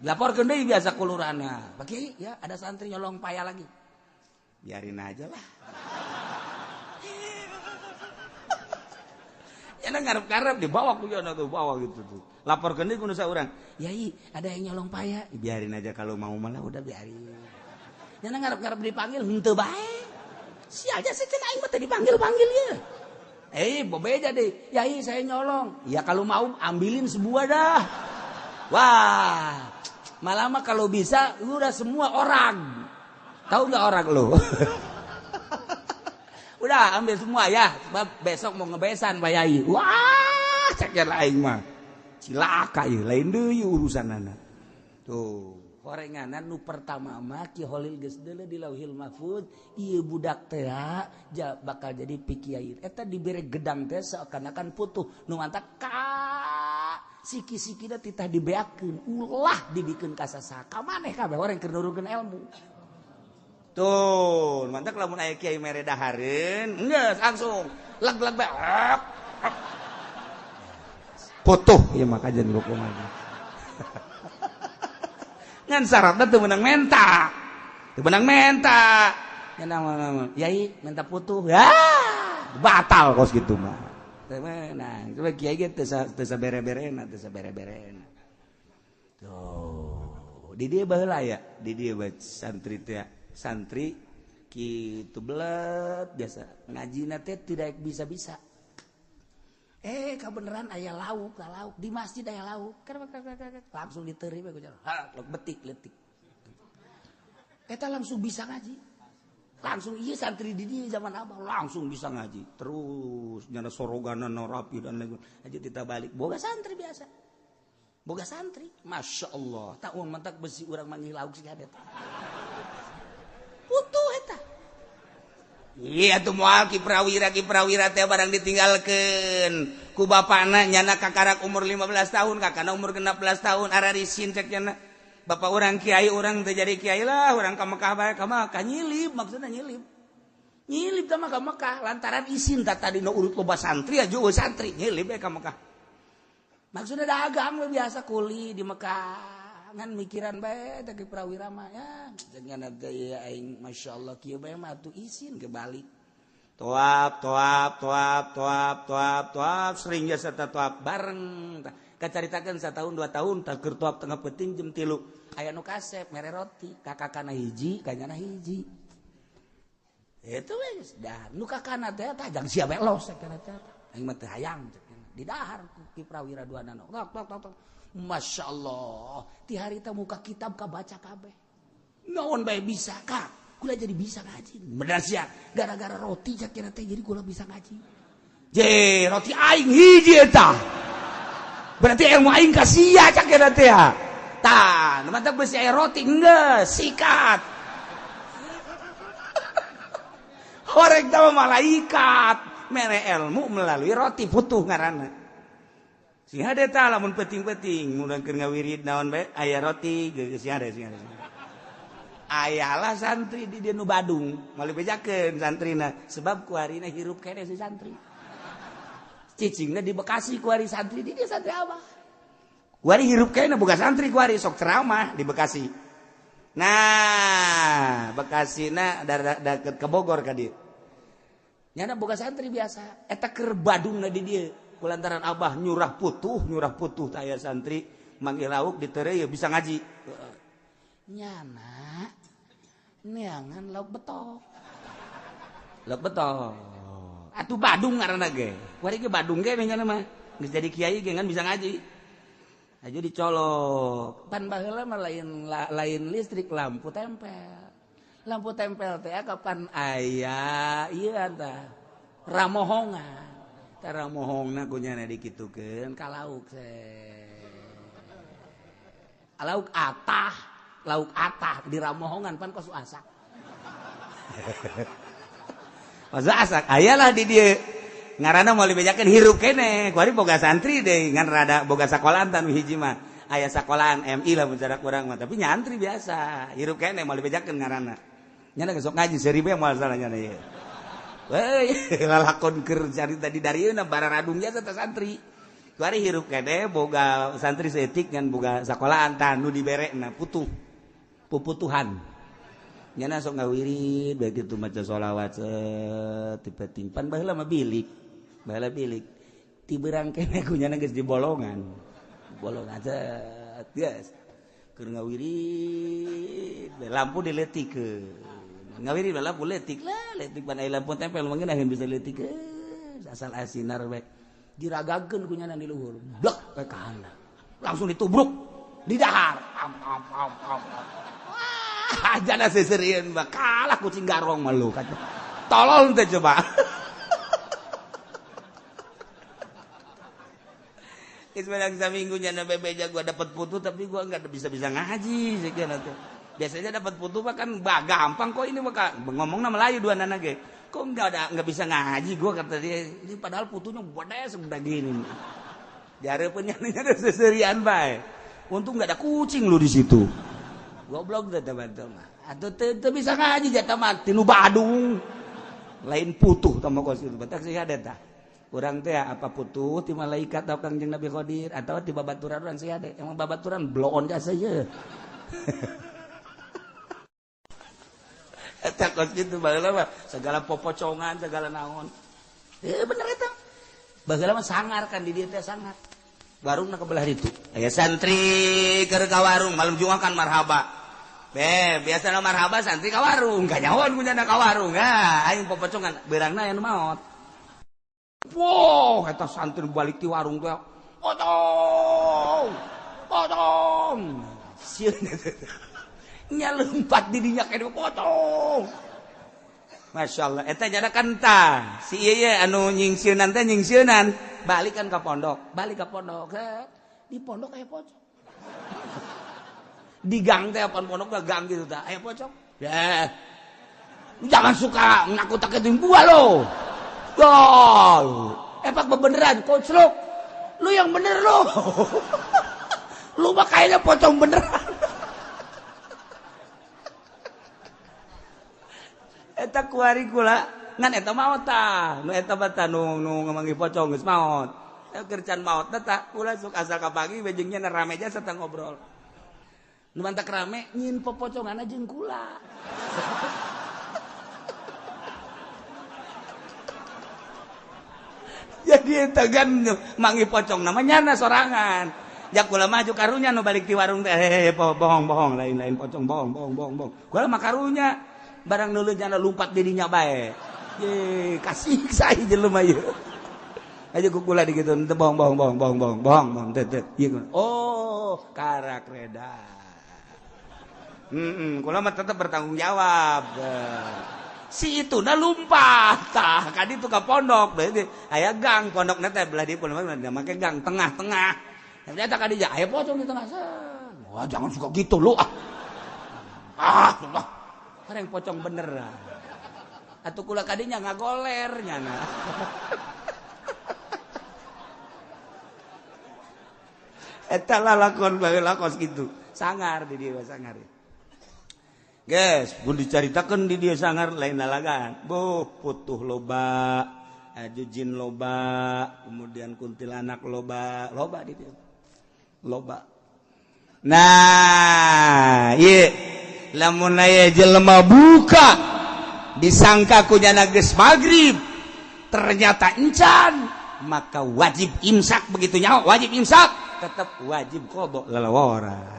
Dilaporkeun deui biasa ku lurahna. Pak Kiai ya ada santri nyolong paya lagi. Biarin aja lah. Nya ngarep-ngarep dibawa ku yana tuh bawa gitu tuh. Laporkeun deui ku nu saurang. Yai ada yang nyolong paya. Biarin aja kalau mau malah udah biarin. Nya ngarep-ngarep dipanggil henteu bae. Si aja sih cenah aing mah teh dipanggil-panggil ya. Bebeja deh. Yai saya nyolong. Ya kalau mau ambilin sebuah dah. Wah. Malah mah kalau bisa udah semua orang. Tahu nggak orang lo? Udah ambil semua ya. Sebab besok mau ngebesan Pak Yai. Wah, ceknya lain mah. Cilaka ya, lain deui urusanana. Tuh. Korenganan nu pertama mah Ki Holil geus deuleu di Lauhil Mahfuz ieu budak teh bakal jadi pikiai eta dibere gedang teh seakan-akan putuh nu mantap ka siki-sikina titah dibeakeun ulah dibikeun ka sasa ka maneh kabeh orang keur nurukeun ilmu tuh mantap lamun aya kiai mere dahareun geus langsung leg-leg bae putuh ieu mah kajen hukum aja ngan syaratnya tuh menang menta. Yai minta putuh. Ya, batal kos gitu mah. Nah, coba kiai gitu teu bere-berena. Tuh, di dia baheula ya, di dia santri teh santri kitu belet biasa ngajina teh tidak bisa-bisa. Kebeneran aya lauk di masjid aya lauk langsung diteri we betik letik eta langsung bisa ngaji langsung iya santri di dieu zaman abah langsung bisa ngaji terus nyana soroganana rapi dan lain aja kita balik boga santri biasa boga santri Masya Allah tak uang mantak besi urang manggih lauk si kadet putuh eta. Iya tuh moal ki prawira teh barang ditinggalkeun ku bapana nyana kakarak umur 15 tahun kakana umur 16 tahun ararisin cek nyana bapak urang kiai urang teh jadi kiai lah urang ka Mekah bae ka Mekah nyilip maksudna nyilip teh mah ka Mekah lantaran isin tadi no urut loba santri aja santri nyilip ka Mekah maksudna dagang we biasa kuli di Mekah ngan mikiran bae teh prawira mah ya dengan gaya aing masyaallah kieu bae mah atuh isin kebalik toap sering jasa toap bareng kacaritakeun sataun 2 tahun tah keur toap tengah peuting jam 3 aya nu kasep mere roti kakakana hiji kanyana hiji itu we dah nu kakana teh tah jang sia belos cenah teh aing mah teh hayang di dahar ki prawira duanana tok Masya Allah ti harita muka kitab kabaca kabeh naon bae bisa Kak kula jadi bisa ngaji bener sia gara-gara roti sakira teh jadi kula bisa ngaji je roti aing hiji eta berarti ilmu aing ka sia sakira teh tah nu mantap beusi aya roti geus sikat horeg teh malaikat mere ilmu melalui roti putuh ngaranna sing hade tah lamun penting-penting mudah keur ngawirid naon bae aya roti geus sing hade ayalah santri di dieu nu Badung mali bejakeun santrina sebab kuarina hirup kene si santri cicingna di Bekasi kuari santri di dieu santri abah kuari hirup kene boga santri kuari sok ceramah di Bekasi nah Bekasina deket ke Bogor ka dieu nyana boga santri biasa eta keur Badungna di dieu kulantaran abah nyurah putuh tah aya santri manggil lauk ditereu ya bisa ngaji nyana neangan lauk betok atuh Badung ngaranna ge kuari ge Badung ge nyana mah geus jadi kiai ge ngan bisa ngaji aja dicolok pan baheula mah lain listrik lampu tempel teh kapan aya ieu tah ramohongan tah ramohongna kunyana dikitukeun ka lauk lauk atah di ramohongan pan kosu asak. Kosu asak ayalah di dieu. Ngaranna moal dibejakeun hirup kene. Kuari boga santri deui ngan rada boga sakolahan tan hiji mah. Aya sakolahan MI lah mun cara urang mah tapi nyantri biasa. Hirup kene moal dibejakeun ngaranna. Nyana geus sok ngaji seuri bae moal salah nyana ieu. Weh lalakon keur carita di darieuna bararadung jasa teh santri. Kuari hirup kene boga santri seetik ngan boga sakolahan tan nu diberekna puputuhan nyana sok ngawirid bae kitu maca sholawat tipe timpan baheula mah bilik ti beurang kene kunyana geus di bolongan geus keur ngawirid lampu dileutikeun ngawirid lampu leutik ban aya lampu tempel mangga naheun bisa leutikeun asal asinar bae diragakeun kunyana di luhur blek bae ka handap langsung ditubruk di dahar ajana seserian mah kalah kucing garong mah lu kata tolol teh coba Ismail saminggu nyana bebeja gua dapat putu tapi gua enggak bisa ngaji sekian teh biasanya dapat putu mah kan gampang kok ini mah ngomongna Melayu dua nana ge kok enggak bisa ngaji gua kata dia ini padahal putunya gede segede gini jareupun nyana seserian bae untung enggak ada kucing lu di situ goblok teh teman-teman mah atuh teu bisa ngaji jata mah tinu Badung lain putuh tah mah kos itu batak sih ada tah urang teh apa putuh ti malaikat atau Kangjeng Nabi Qadir atau ti babaturan urang sih ada emang babaturan bloon jasa ye eta kos kitu baheula mah segala popocongan segala naon bener eta baheula mah sangar kan di dieu teh sangar warungna kebelah itu aya santri keur ka warung malam Jumat kan marhaba biasana marhaba santri ka warung ka nyahoan kunyana ka warung aing popocongan beurangna aya nu maot wow eta santri balik ti warung teh potong sieun nya leumpat di dinya kene potong masyaallah eta jada kanta si ieu anu nyingsieunan teh nyingsieunan balik ka pondok di pondok aya pocong di gang teh apa pondok ke gang gitu tah aya pocong ya jangan suka nakut-nakutin gua lo epak beneran koclok lu yang bener lo lu mah kayaknya pocong beneran eta kuari kula ngan eta maot tah nu eta bata nu ngamanggih pocong geus maot keur can maot tah kula sok asal ka pagi bejengnya rame aja sarta ngobrol nu mantak rame nyin popocongan jeung kula jadi eta kan manggih pocong namanya sorangan jak kula maju karunya nu balik di warung teh bohong lain pocong bohong kula mah karunya barang neuleuh lumpat di dinya bae ye kasih sae jelema ieu aja kukula dikitu teu bohong teh ieu oh karak reda Kula mah tetap bertanggung jawab. Si itu na lumpat tah ka ditu ka pondok berarti aya gang pondok na teh belah di pondok make gang tengah-tengah. Ternyata ka dieu aya pocong di tengah. Wah, jangan suka gitu lu ah. Allah. Kareng pocong bener. Atuh kula kadinya ngagoler nyana. Eta lalakon bae lakos gitu. Sangar di dieu sangar. Guys, pun dicaritakan di dia sangar lain lalagan. Putuh loba, jujin loba, kemudian kuntilanak loba di dia. Loba. Nah, iya. Lamun aya jelema buka disangka kunyana geus magrib, ternyata encan, maka wajib imsak begitu nyawa, wajib imsak, tetap wajib qada lalawara.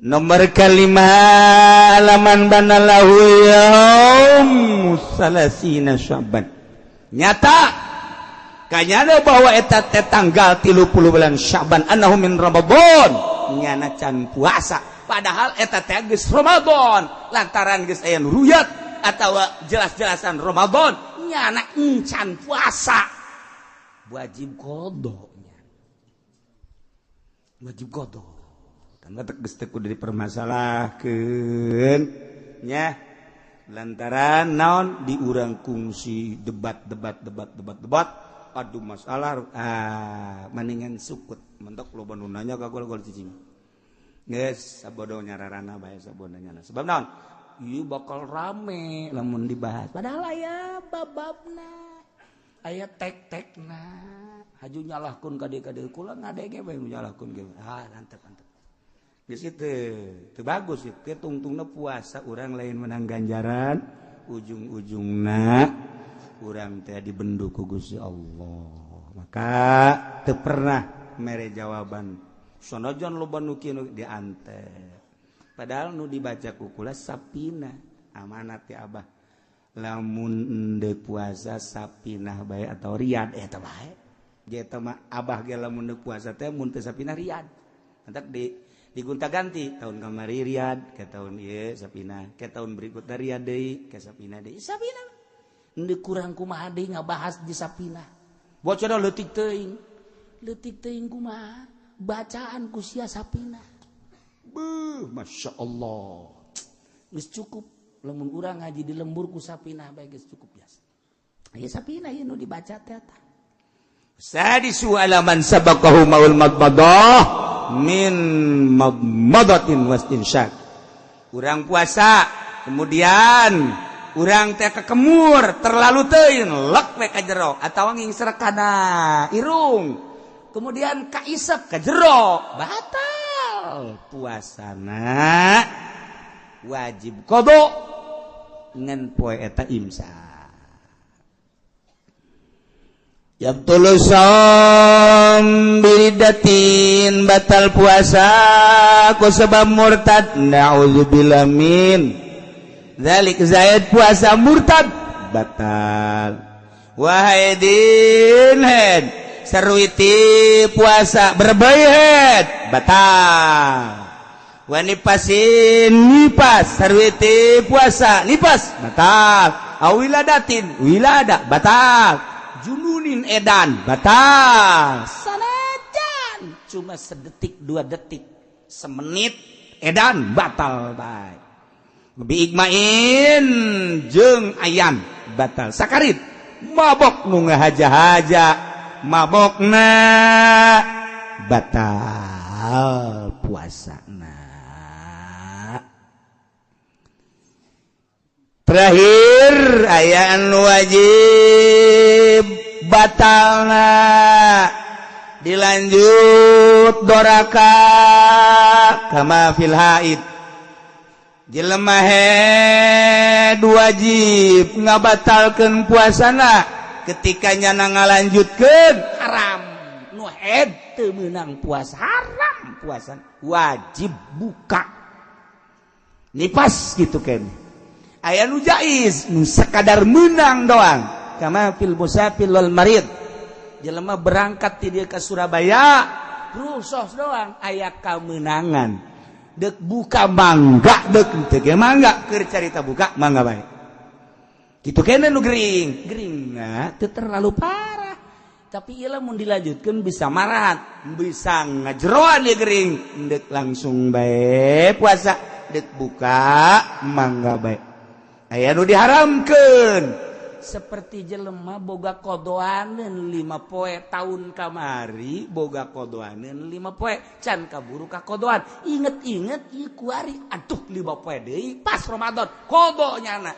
Nomor kalimah alaman banalahu yaum salasina Sya'ban. Nyata kanyana bahwa eta teh tanggal 30 bulan Sya'ban annahu min Ramadan. Nyana can puasa. Padahal eta teh geus Ramadan. Lantaran geus aya ruyat atawa jelas-jelasan Ramadan, nyana encan puasa. Wajib qada. Wajib qada. Tanda geus teu kudu dipermasalahkeun nya lantaran naon di urang kungsi debat adu masalah mendingan sukut mentok loba nu nanya ka gol cicing geus sabodo nyararana bae sabodanya sebab naon ieu bakal rame lamun dibahas padahal aya bababna aya tek-tekna haju nyalahkeun ka dieu kula ngadenge bae nyalahkeun ge antep di situ itu bagus itu tungtungna puasa orang lain menang ganjaran ujung-ujungna orang teh dibenduk ku Gusti Allah maka teu pernah mere jawaban sonojon loba nu kieu diantep padahal nu dibaca ku kula sapina amanat ti Abah lamun endeu puasa sapinah bae atau riyad eta bae eta mah Abah ge lamun endeu puasa teh mun teu sapinah riyad entek digunta-ganti tahun kamari riyad ke tahun ieu sapina ke tahun berikutna riyad deui ke sapina deui sapina endeu kurang kumaha deui ngabahas di sapina bocor leutik teuing kumaha bacaan ku sia sapina masyaallah geus cukup lamun urang ngaji di lembur ku sapina bae geus cukup biasa aya sapina ieu nu dibaca teh eta sadisu alaman sabaqahu maul madmadah min madmadatin wastinsyak urang puasa kemudian urang teh kekemur terlalu teuing lek we ka jero atawa ngingser kana irung kemudian kaisep ka jero batal puasana wajib qada ngan poe eta imsak yabtulu shaum bidatin batal puasa ku sebab murtad naudzubillah min zalik zaid puasa murtad batal wahidin head saruiti puasa berbayat batal wanipasin nipas saruiti puasa nipas batal awiladatin wilada batal jununin edan batal sanajan cuma sedetik 2 detik semenit edan batal bae biigmain jeung ayan batal sakarit mabok nu ngahaja-haja mabokna batal puasana terakhir aya anu wajib batalna dilanjut doraka kama fil haid jelema head wajib ngabatalkeun puasana ketika nyana ngalanjutkeun haram nu head teu meunang puasa haram puasa wajib buka nipas gitu kan aya nu jaiz nu sekadar menang doang kama fil musafir wal marid jelema berangkat ti dieu ka Surabaya rusos doang aya kamenangan dek buka mangga dek teu ge mangga keur carita buka mangga bae kitu kene nu gering teu terlalu parah tapi ieu lamun dilanjutkeun bisa marahan bisa ngajeroan ieu gering dek langsung bae puasa dek buka mangga bae aya nu diharamkeun seperti jelema boga kodoaneun 5 poe tahun kamari boga kodoaneun 5 poe can kaburu ka kodoan inget-inget ieu kuari aduh 5 poe deui pas Ramadan kodonyana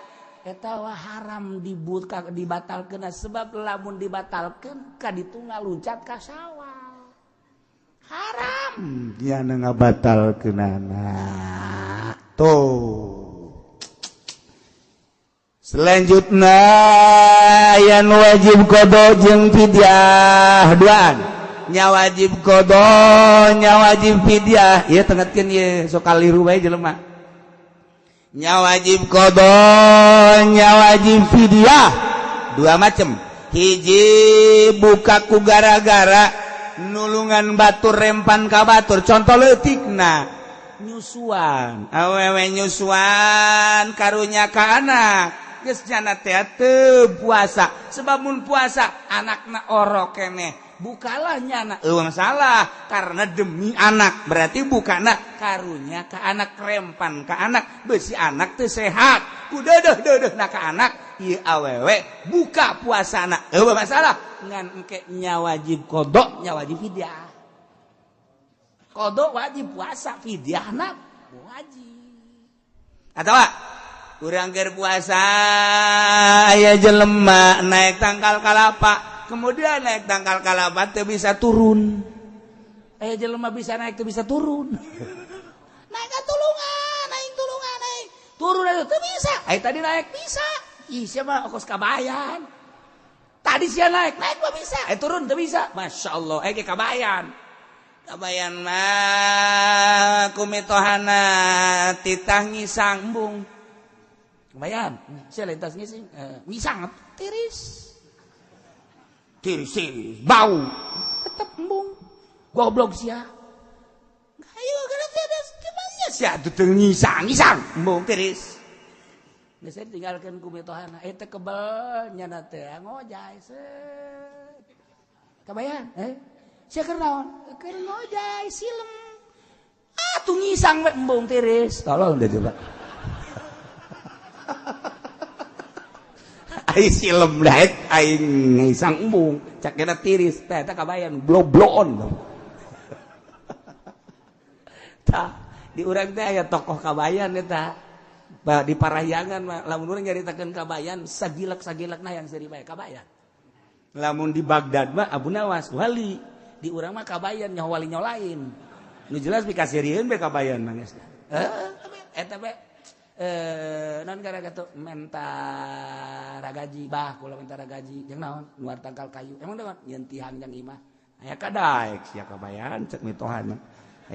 eta wah haram dibatalkeun sebab lamun dibatalkeun ka ditu ngaluncat ka Syawal haram nya ngabatalkeunana tuh selanjutnya yang wajib kodo jeung fidyah duaan nya wajib kodo nya wajib fidyah ieu tengetkeun ieu sok kaliru bae jelema nya wajib kodo nya wajib fidyah dua macem hiji buka ku gara-gara nulungan batur rempan ka batur contoh leutikna nyusuan awewe nyusuan karunya ka anak geus cenah teh teu puasa sebab mun puasa anakna orok keneh bukalah nyana masalah karena demi anak berarti bukana karunya ka anak rempan ka anak beusi anak teu sehat kudeudeuh-deudeuhna ka anak ieu awewe buka puasana masalah ngan engke nya wajib qada nya wajib fidyah qada wajib puasa fidyahna wajib atawa urang keur puasa aya jelema naik tangkal kalapa kemudian naik tangkal kalapa teu bisa turun aya jelema bisa naik teu bisa turun naik tulungan naik turun atuh teu bisa aya tadi naik bisa ih sia mah ongkos kabayan tadi sia naik mah bisa turun teu bisa masyaallah ge kabayan mah kumitohana titah ngisang embung kebayang, saya lintas ngisang tiris, bau, tetap embung, goblok sia, ayo karena ada gimana sia tuh ngisang, embung tiris, nggak saya tinggalkan kumitohana, itu kebel nyana teh ngojay, kebayang, saya kenaon, ngojay silem, tuh ngisang embung tiris, tolong deh coba. Ai silem daek aing ngisang embung cak kena tiris teh eta kabayan blow-blown tah di urang teh aya tokoh kabayan eta di Parahyangan mah lamun urang nyaritakeun kabayan sagilak-sagilakna yang seri bae kabayan lamun di Baghdad mah Abu Nawas wali di urang mah kabayan nyaho wali nyolain nu jelas pikasirieun bae kabayan mah geus eta bae non gara-gara tuh mentara gaji bah kula mentara gaji jeung naon nuar tangkal kayu emang dapat nyeun tihang jeung imah aya kadaek sia kabayan cek mitohan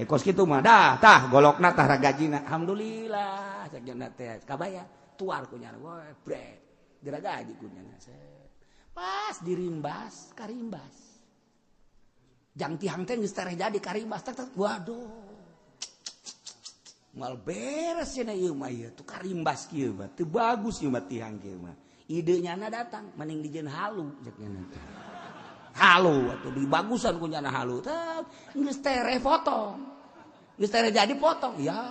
kos kitu mah tah golokna tah ragajina alhamdulillah cek jeung teh kabayan tuar ku nya we bre diragaji ku nya pas dirimbas karimbas jang tihang teh geus tareh jadi karimbas tak waduh mal beres cenah ieu mah ieu tu karimbas kieu mah teu bagus ieu mah tihang kieu mah idenya na datang mending dijieun halu cek nya halu atuh dibagusan ku nya halu teh geus tere foto geus tere jadi potong ya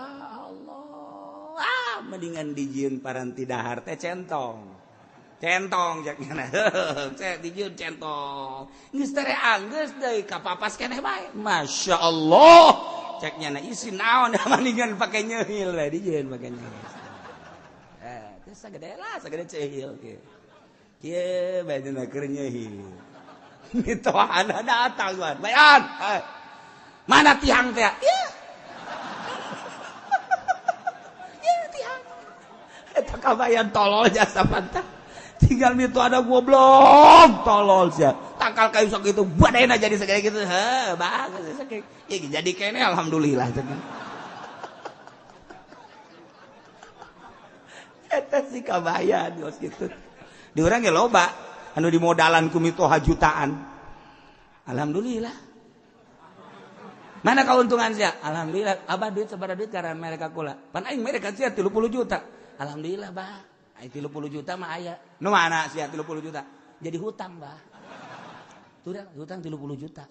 Allah mendingan dijieun paranti dahar teh centong cek nya cek dijieun centong geus tere anggeus deui kapapas keneh bae masyaallah ceknya na isi naon mendingan pakai nyehil lah dijieun pakai nyehil teh sagede cehil kieu bae keur nyehil mitohana datang bayan mana tihang teh ya tihang eta kabayan tolol jasa pantah tinggal mitohana goblok tolol sia tangkal kayu sok gitu badena jadi segede gitu bagus jadi kene alhamdulillah eta si kabayan geus kitu di urang ge loba anu dimodalan ku mitoha jutaan alhamdulillah Mana keuntungan sia? Alhamdulillah, abah duit sabaraha duit karena mereka kula. Pan aing mereka sia 30 juta. Alhamdulillah, bah. Ai 30 juta mah aya. Nu mana sia 30 juta? Jadi hutang, bah. Tuh hutang 30 juta.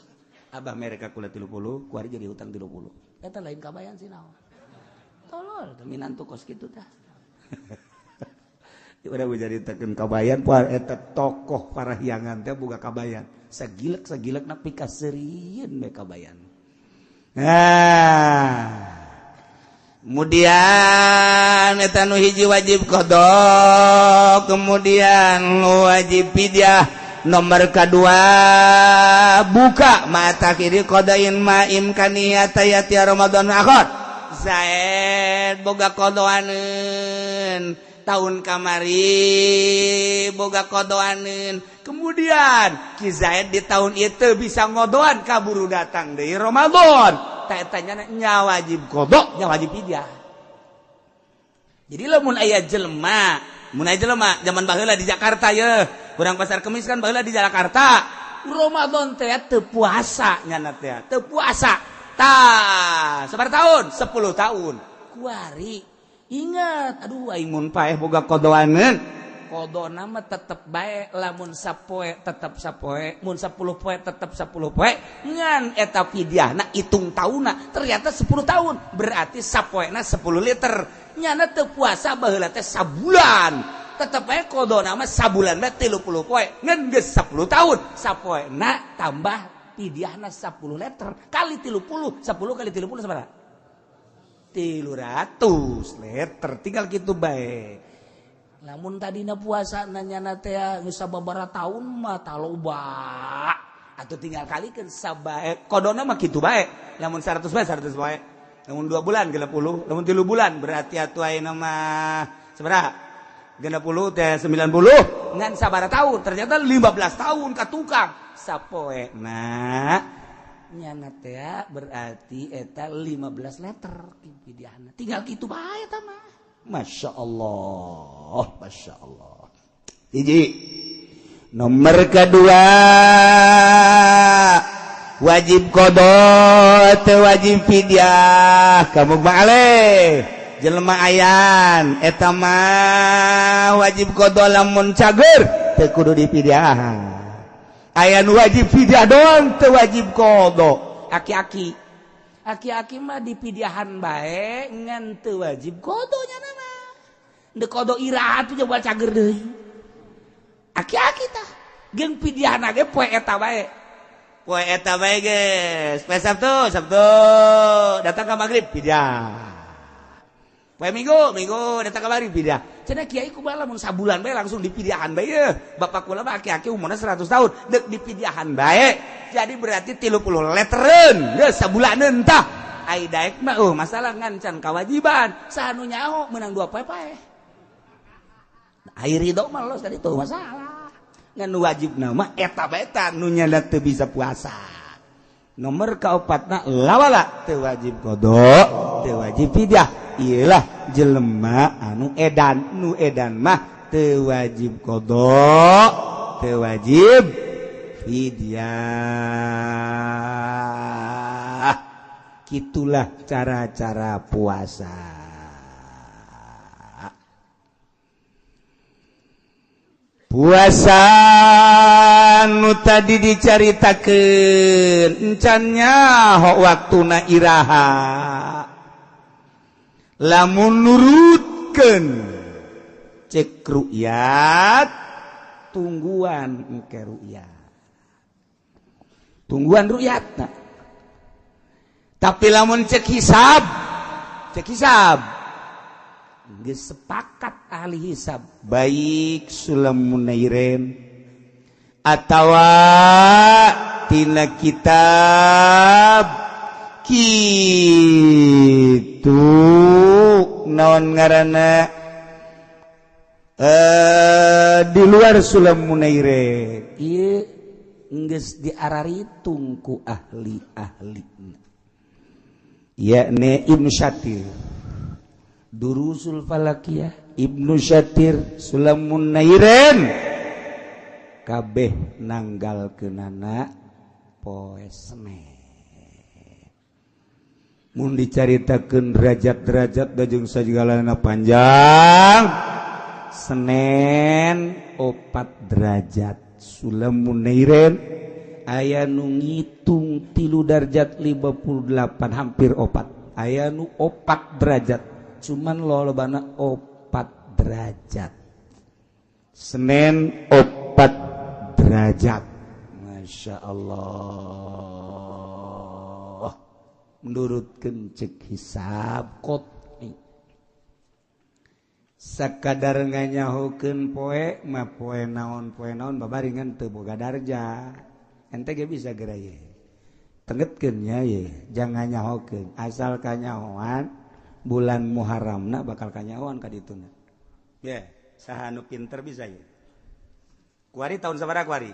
Abah mereka kula 30, kuari jadi hutang 30. Eta lain kabayan sih naon. Tolol, minantu kos kitu tah. Udah jadi tekan kabayan poal eta tokoh parahyangan teh boga kabayan. Sagilek nepi ka serieun we kabayan. Nah, kemudian eta nu hiji wajib qada, kemudian nu wajib fidyah, nomor kedua buka mata kiri qadain ma imkaniyata yati Ramadan akhir. Zaid boga qadaaneun tahun kamari boga qadaaneun. Kemudian Ki Zaid di tahun itu bisa ngodoan kaburu datang dari Ramadan. Tanya nya wajib qada, nya wajib fidyah. Jadi lamun aya jelema, zaman baheula di Jakarta ye, urang Pasar Kemis kan baheula di Jakarta. Ramadan teh teu puasa nyana teh, teu puasa. Tah, sabar tahun? 10 tahun. Kuari ingat, aduh aing mun paeh boga qadaaneun. Kodona mah tetep bae, lamun sapoe tetep sapoe, mun 10 poe tetep 10 poe. Ngan eta fidyahna hitung tahunna ternyata 10 tahun, berarti sapoena 10 liter. Nyana teu puasa baheula teh sabulan. Tetep bae kodona mah sabulan bae 30 poe. Ngan geus 10 tahun, sapoena tambah fidyahna 10 liter kali 30, 10 kali 30 sabaraha? 300 liter, tinggal kitu bae. Lamun tadina puasa nanyana teh geus sababaraha taun mah taloba. Atuh tinggal kalikeun sabae. Kodona mah kitu bae. Lamun 100 bae 100 bae. Lamun 2 bulan 60, lamun 3 bulan berarti atuh ayeuna mah sabaraha? 60 teh 90. Ngan sabaraha taun? Ternyata 15 tahun ka tukang. Sapoena nyana teh berarti eta 15 liter fidyahna. Tinggal kitu bae eta mah. Masya Allah, Masya Allah. Hiji, nomor kedua wajib qada teu wajib fidyah. Kamu baaleh jelema ayan eta mah wajib qada lamun cager teu kudu dipidyahan. Aya nu wajib fidyah doang teu wajib qada. Aki-aki mah dipidyahan bae ngan teu wajib qada nya mah. Dek qada iraha tuh coba cager deui. Aki-aki tah geung fidyahna ge poe eta bae. Poe eta bae geus. Poe Sabtu datang ka magrib fidyah. Poe Minggu datang ka magrib fidyah. Cenah kiai kumaha lamun sabulan bae langsung dipidyahan bae ye. Bapak kula mah aki-aki umurna 100 tahun dek dipidyahan bae. Jadi berarti 30 letereun geus sabulaneun tah. Ai daek mah masalah ngancan kewajiban. Sanu nyaho menang 2 poe-poe. Ai ridho mah los tadi tuh masalah. Ngan wajib nama eta bae ta nu nyana teu bisa puasa. Nomor kaopatna lawala teu wajib qada, teu wajib fidyah. Iyalah jelema anu edan mah teu wajib qada, teu wajib fidyah. Kitulah cara-cara puasa. Puasa nu tadi dicaritakeun encannya waktuna iraha. Lamun nurutkeun cek ru'yat tungguan engke ru'yat. Tungguan ru'yatna. Tapi lamun cek hisab geus sepakat ahli hisab baik Sulamunairen atawa tina kitab kitu naon ngaranna di luar Sulamunairen ieu geus diararitung ku ahli-ahlina yakni Ibnu Syatir Durusul Falakiyah Ibnu Syatir Sulamunairen kabeh nanggalkeunana poe Senen mun dicaritakeun derajat-derajat da jeung sajigalana panjang Senen 4 derajat Sulam Munairen aya nu ngitung 3 derajat 58 hampir 4 aya nu 4 derajat cuman lolobana 4 derajat Senen 4 derajat Masya Allah menurutkeun cek hisab kot sakadar nganyahokeun poe mah poe naon babaringan teu boga darja ente ge bisa geura ye tengetkeun nya ye jangan nyahokeun asal kanyahoan bulan Muharramna bakal kanyahoan ka dituna ye saha nu pinter bisa ye kuari tahun sabaraha kuari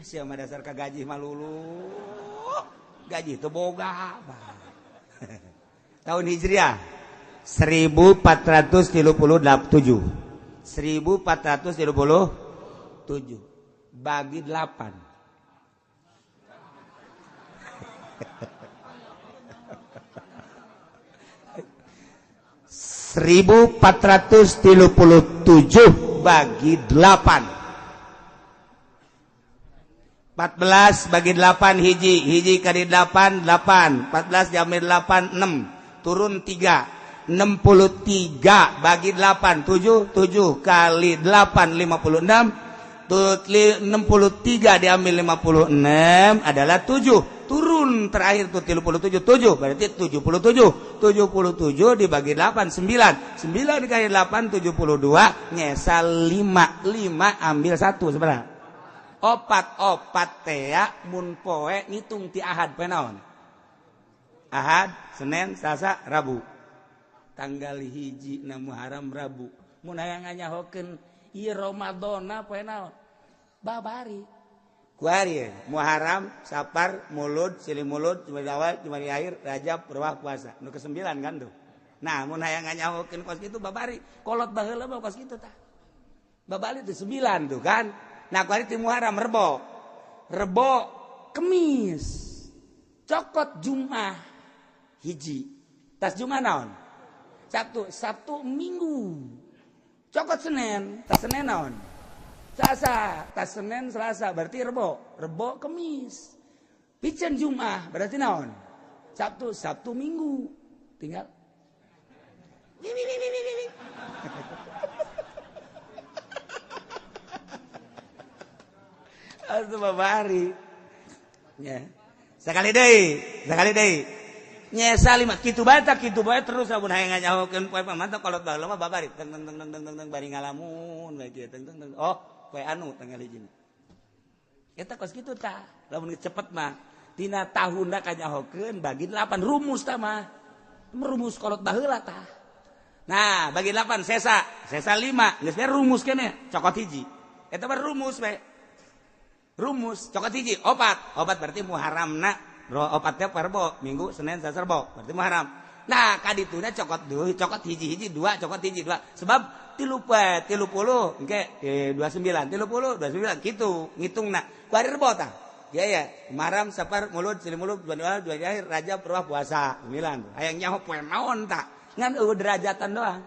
sia mah dasar ka gaji mah lulu gaji teu boga tahun hijriah 1437 bagi 8 1437 bagi 8 14 bagi 8 hiji kali 8 14 diambil 8 6 turun 3 63 bagi 8 7 kali 8 56 63 diambil 56 adalah 7 turun terakhir tuh 37 berarti 77 dibagi 8 9 dikali 8 72 nyesa 5 ambil 1 sebenarnya opat tea mun poe ngitung ti ahad poe naon ahad Senin Selasa Rabu tanggal hiji na Muharram Rabu mun aya nganyahokeun ieu Ramadana poe naon babari kuari Muharram Safar Mulud Silimulud Jumadi Awal Jumadi Akhir Rajab Purwah puasa nu ke-9 kan tuh nah mun aya nganyahokeun kos kitu babari kolot baheula mah kos kitu tah babari teh 9 tuh kan nah kuari ti Muharram Rebo Kemis cokot Jumat hiji tas Jumat naon Sabtu Minggu cokot Senin tas Senin naon Selasa tas Senin Selasa berarti Rebo Kemis picen Jumat berarti naon Sabtu Minggu tinggal atuh babari nya sakali deui nyesa 5 kitu bae terus sabun hayang nganyahokeun poe pamantap kolot baheula mah babari teng bari ngalamun bae kieu teng oh poe anu tanggal hiji eta kos kitu tah lamun cepet mah tina tahunna kanyahokeun bagi 8 rumus tah mah rumus kolot baheula tah nah bagi 8 sesa 5 geus bae rumus keneh cokot hiji eta mah rumus bae rumus cokot hiji opat berarti Muharramna opatnya Rebo Minggu Senin Selasa Rebo berarti Muharram nah kadituna cokot hiji 2 cokot hiji 2 sebab 30 engke 29 gitu ngitungna ku hari Rebo tah ya Muharram Safar Mulud Silimulud Jumadi Awal Jumadi Akhir Rajab Purwah puasa 9 hayang nyaho poe naon tah ngan derajatan doang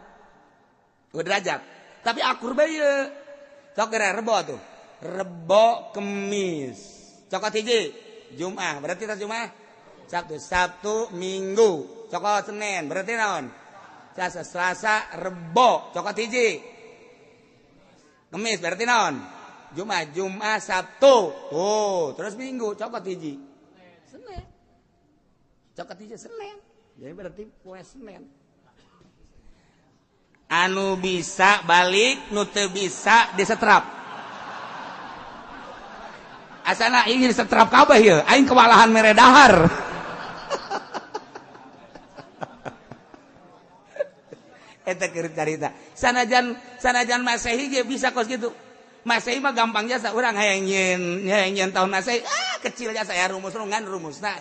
derajat tapi akur bae ye sok Rebo tuh Rebo Kemis cokot hiji Jumat berarti tas Jumat Sabtu Minggu cokot Senin berarti naon Selasa Rebo cokot hiji Kemis berarti naon Jumat Sabtu terus Minggu cokot hiji Senin cokot hiji Senin jadi berarti poe Senin anu bisa balik nu teu bisa disetrap asana ingin setrap kabeh ya aing kewalahan mere dahar eta keur carita sanajan Masehi ge bisa kos gitu Masehi mah gampang jasa urang hayang nyen tahun Masehi kecil jasa ya rumusna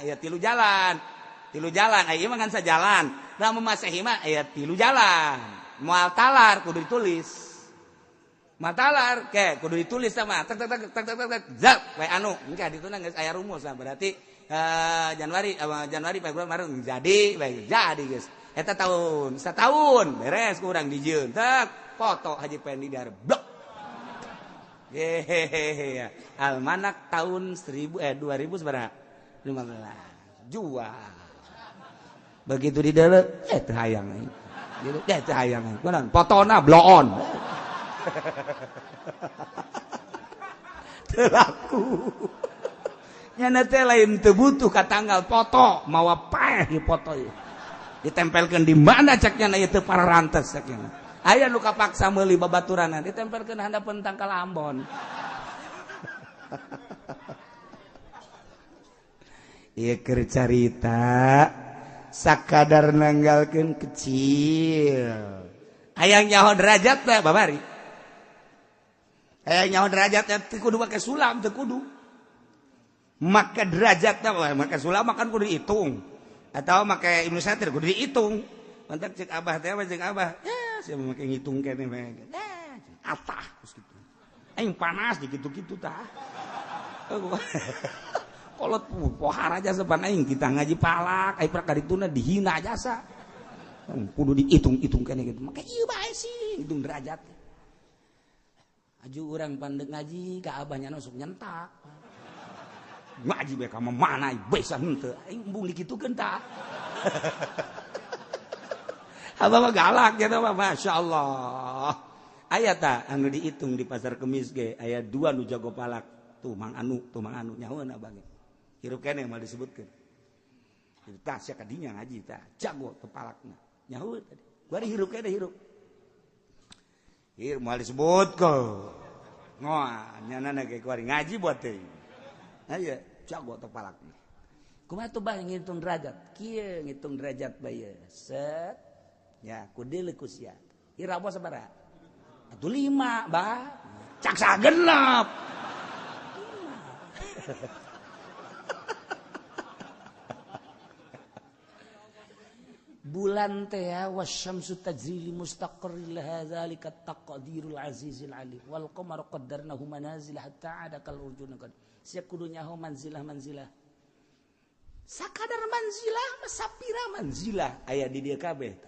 ya 3 jalan aya mah ngan sajalan lamun Masehi mah aya 3 jalan moal talar kudu ditulis matalar kayak kudu ditulis sama tek zat we anu engke dituna geus aya rumus lah berarti Januari Februari Maret jadi geus eta tahun satahun beres kurang dijieun tek foto Haji Pendi di blok hehehe almanak tahun 2000 sabaraha 15 jual begitu di dalam teu hayang gitu teu hayang kunaon fotona bloon terlaku nyana teh lain teu butuh ka tanggal foto mawa paeh di foto ieu ditempelkeun di mana ceknya ieu teu pararantes ceknya aya nu kapaksa meuli babaturanna ditempelkeun handapeun tangkal Ambon ieu keur carita sakadar nanggalkeun kecil hayang nyaho derajat teh babari nyaho derajatnya teu kudu make sulam teu kudu make derajatnya make sulam makan kudu dihitung atau make Ibnu Satir kudu dihitung mantak cek abah teh cek abah ya sia make ngitung keneh mah atah geus kitu aing panas dikitu-kitu tah kolot pohar aja sepan aing kita ngaji palak ai prakadituna dihina jasa kudu dihitung-hitung keneh gitu make ieu bae sih hitung derajat aju urang pandeg ngaji ka abahnya sok nyentak ngaji bae ka mana bisa henteu aing embung dikitukeun tah abah mah galak eta mah masyaallah aya tah anu dihitung di pasar Kemis ge aya 2 nu jago palak tuh Mang Anu nyahoeun abah ge hirup keneh mah disebutkeun tah sia kadinya ngaji tah jago teu palakna nyahoeun tadi bari hirup keneh hirup mau disebut kok ngoan nyanana kayak kuari ngaji buat teh ayo jago tepalaknya kumaha tuh bah ngitung derajat kieu ngitung derajat bae set ya kudeuleu ku sia irawa sabaraha atuh 5 bah cak sagenep bulan teh wasyamsu tajri li mustaqarril laha zalika taqdirul azizil alim wal qamaru qaddarnahu manazil hatta ada kal urjun kad siap kudu nyaho manzilah sakadar manzilah sapira manzilah aya di dieu kabeh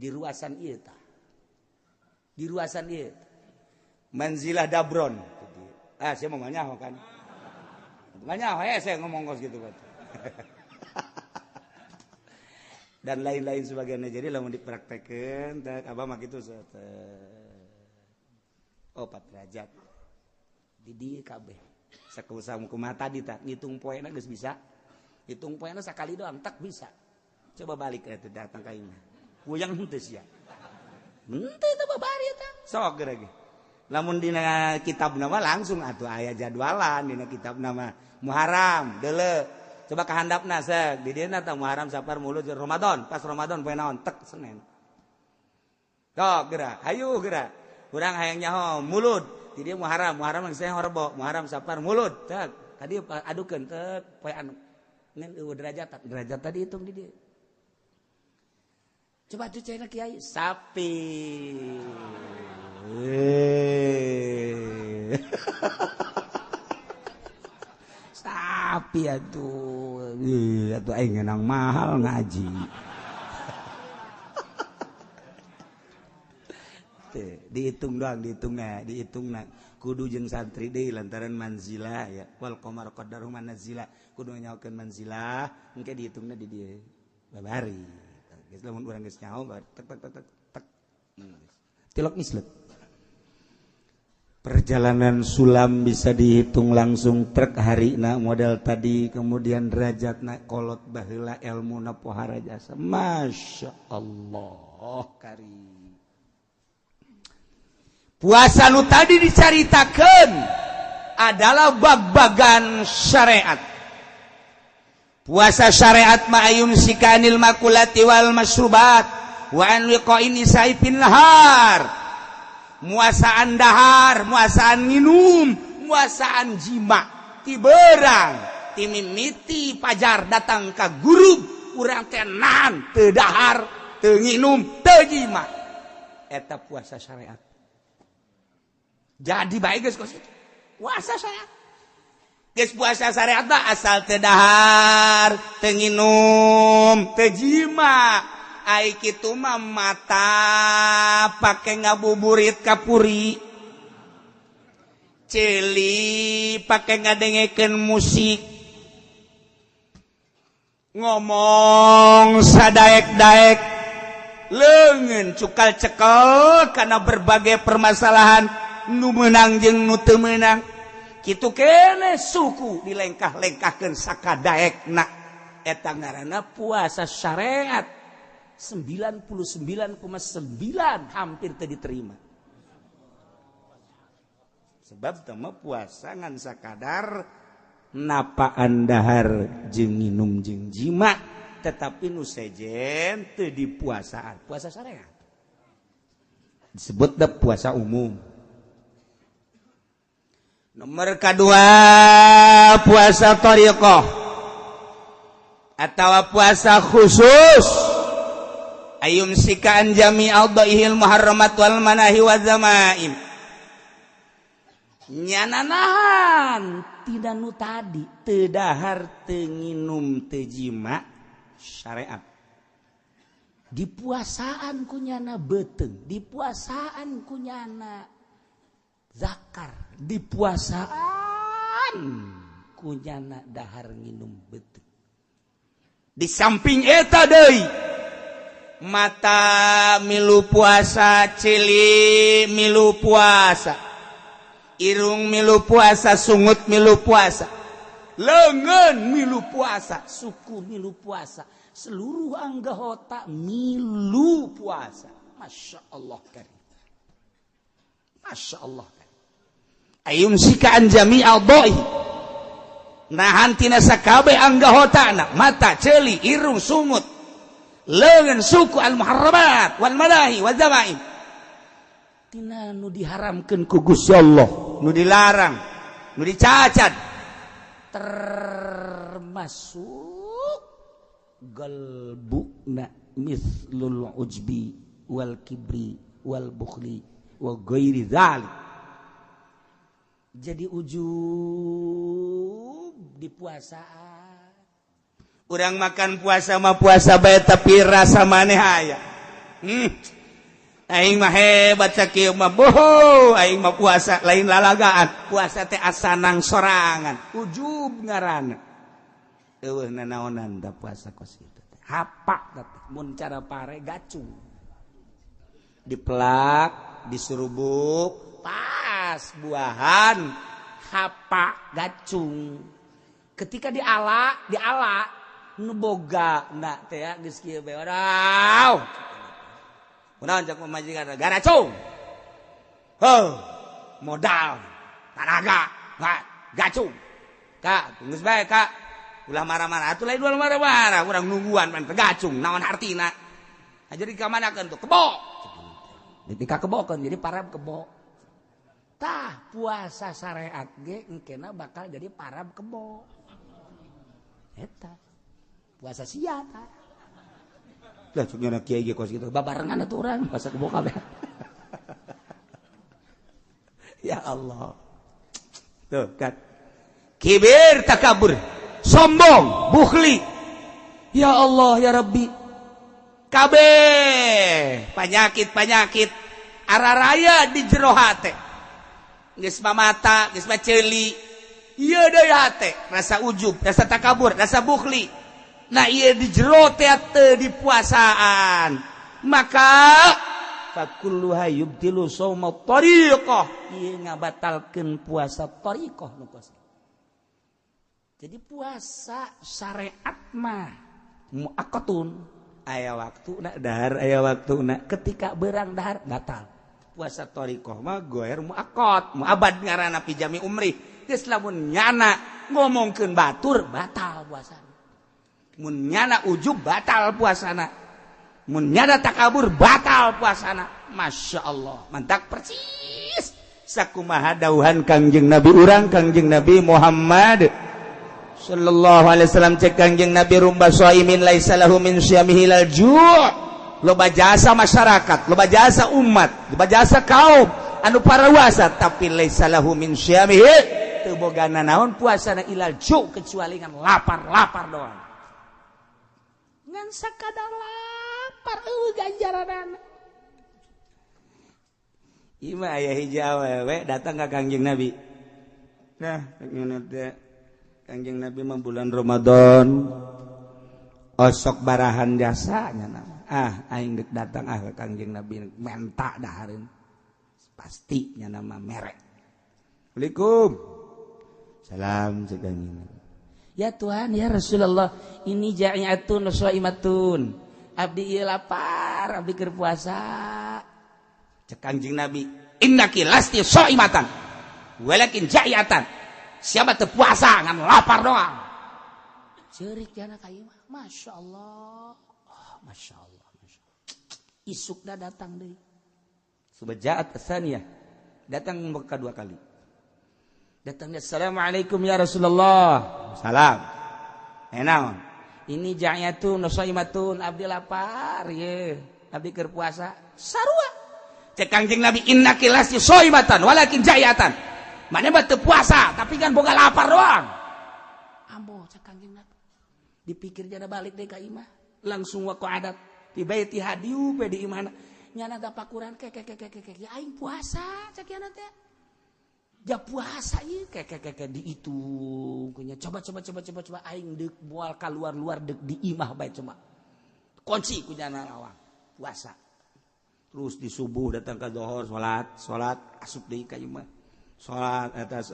di ruasan ieu tah di ruasan ieu manzilah dabron saya mau nyaho kan nyaho saya ngomong kos gitu kan dan lain-lain sebagainya jadi lamun dipraktekeun teh abah mah kitu 4 derajat di dieu kabeh sakumaha kumaha tadi tah ngitung poena geus bisa hitung poena sakali doang tak bisa coba balik eta datang ka imah puyang henteu sia henteu teh babari eta sok geura ge lamun dina kitabna mah langsung atuh aya jadwalan dina kitabna mah Muharram deuleu coba kahandapna seuk di dieu tah Muharram Safar Mulud Ramadan pas Ramadan poe naon tek Senin sok geura hayu geura urang hayang nyaho Mulud di dieu Muharram geus saya horbo Muharram Safar Mulud tek tadi adukeun tek poe anu ngan eueuh derajat tadi hitung di dieu coba tuh cenah kiai sapi sapi atuh aing ngeunang mahal ngaji dihitung doang dihitungna kudu jeung santri deui lantaran manzilah ya wal qamar qaddaru manazila kudu nyahokeun manzilah engke dihitungna di dieu babari geus lamun urang geus nyaho tek tilok mislek perjalanan sulam bisa dihitung langsung trek harina model tadi kemudian derajatna kolot baheula ilmuna pohara jasa Masya Allah karim puasa nu tadi dicaritakeun adalah bab-bagan syariat puasa syariat ma'ayum sikanil makulati wal masyrubat wa an wiqa'in isaifin lahar muasaan dahar, muasaan minum, muasaan jima, ti berang, ti mimiti pajar datang ka guru, urang teh nahan, teu dahar, teu nginum, teu jima. Eta puasa syariat. Jadi baik geus kos puasa saya. Geus puasa syariat asal teu dahar, teu nginum, teu jima. Ai kitu mah mata pake ngabuburit kapuri. Celi pake ngadengekeun musik. Ngomong sadaek-daek, leungeun cukal cekel karena berbagai permasalahan nu meunang jeung nu teu meunang. Kitu keneh suku dilengkah-lengkahkeun sakadaekna. Eta ngaranna puasa syariat. 99,9 hampir teu diterima. Sebab teu mah puasa ngan sakadar napaan dahar jeung nginum jeung jima, tetapi nu sejen teu dipuasaan, puasa syariat. Disebut da puasa umum. Nomor kedua puasa thariqah atau puasa khusus. Ayumsika an jami'al dhaihil muharramat wal manahi wa zamaim. Nyananahan tidak nu tadi teu dahar teu nginum teu jima syariat. Dipuasaan kunyana beteung, dipuasaan kunyana zakar, dipuasaan kunyana dahar nginum beteung. Di samping eta deui mata milu puasa, cili milu puasa, irung milu puasa, sungut milu puasa, leungeun milu puasa, suku milu puasa, seluruh anggota milu puasa. Masya Allah karim. Masya Allah karim. Ayumsika an jami'al dhaih. Nahan tina sakabeh anggotana, mata, celi, irung, sungut, leungeun, suku al-muharramat wal manahi wa zamaim. Tina nu diharamkeun ku Gusti Allah, nu dilarang, nu dicacat, termasuk galbuna mithlul ujbi wal kibri wal bukhli wa ghairi dzalik. Jadi ujub di puasaan. Urang makan puasa mah puasa bae tapi rasa maneh aya. Aing mah hebat sakieu mah boho, aing mah puasa lain lalagaan. Puasa teh asanang sorangan. Ujub ngaranna. Eueuh nanaonan da puasa kos kitu teh. Hapak teh mun cara pare gacung. Diplak, disurubuk, pas buahan hapak gacung. Ketika diala nu boga na teh ya geus kieu bae. Aduh. Kunaon cak pamajikan garacung. Modal, tenaga, gacung. Kak, geus bae Kak. Ulah marah-marah atuh lain ulah marah-marah, urang nungguan pan gacung naon artina. Jadi ka manakeun tuh kebo. Ketika kebokeun jadi parab kebo. Tah puasa syariat ge engkena bakal jadi parab kebo. Eta puasa sia tah. Lah cuk nyana kiai ge kos kitu babarengan atuh urang puasa kebo kabeh. Ya Allah. Tuh kan. Kibir takabur, sombong, bukhli. Ya Allah ya Rabbi. Kabeh penyakit araraya di jero hate. Geus mamata, geus maceuli. Ieu deui hate, rasa ujub, rasa takabur, rasa bukhli. Nah ieu di jero teh teu dipuasaan. Maka fakulluha yubtilu shauma thariqah. Ieu ngabatalkeun puasa thariqah nu puasa. Jadi puasa syariat mah muaqqatun. Aya waktuna dahar aya waktuna, ketika beurang dahar batal. Puasa thariqah mah goer muaqqat, muabad ngaranna fi jami umri. Geus lamun nyana ngomongkeun batur batal puasana. Mun nyana ujub batal puasana. Mun nyana takabur batal puasana. Masya Allah, mantak persis sakumaha dawuhan Kangjeng Nabi urang Kangjeng Nabi Muhammad sallallahu alaihi wasallam cek Kangjeng Nabi rumba shaimin laisa lahu min syamihi lal ju'. Loba jasa masyarakat, loba jasa umat, loba jasa kaum anu parawasa tapi laisa lahu min syamihi teu bogana naon puasana ilal ju kecuali ngan lapar doang. Ngan sakadar lapar ganjaranana. Ima aya hiji awewe datang ka Kangjeng Nabi. Nah, Kangjeng Nabi mah bulan Ramadan osok barahan jasanya nama. Aing geus datang ka Kangjeng Nabi menta dahareun. Pasti nya nama merek. Assalamualaikum. Salam Kangjeng Nabi. Ya Tuhan, ya Rasulullah, ini ja'iyatun shaimatun. Abdi ieu lapar, abdi keur puasa. Cek Kangjeng Nabi, innaki lasti shaimatan. Walakin ja'iyatan. Siapa teu puasa ngan lapar doang. Ceurik jana ka ieu mah. Masyaallah. Oh, masyaallah, masyaallah. Isukna datang deui. Subaja'at tsaniyah. Datang kedua kali. Datangnya assalamualaikum ya Rasulullah. Salam. Enaon? Ini ja'iyatun shaimatun abdi lapar ye. Abdi keur puasa. Sarua. Cek Kangjeng Nabi innaki lasti shaimatan walakin ja'iyatan. Mane mah teu puasa tapi kan boga lapar doang. Ambo cek Kangjeng Nabi. Dipikir jana balik deui ka imah. Langsung wa adat di baiti hadiu pe di imahna. Nyana tapakuran ke aing puasa cek yana teh. Ja puasa ieu ke diitung kunya coba aing deuk moal kaluar deuk di imah bae coba. Kunci ku nyana lawang puasa. Terus di subuh datang ke zuhur salat asup deui ka imah. Salat atas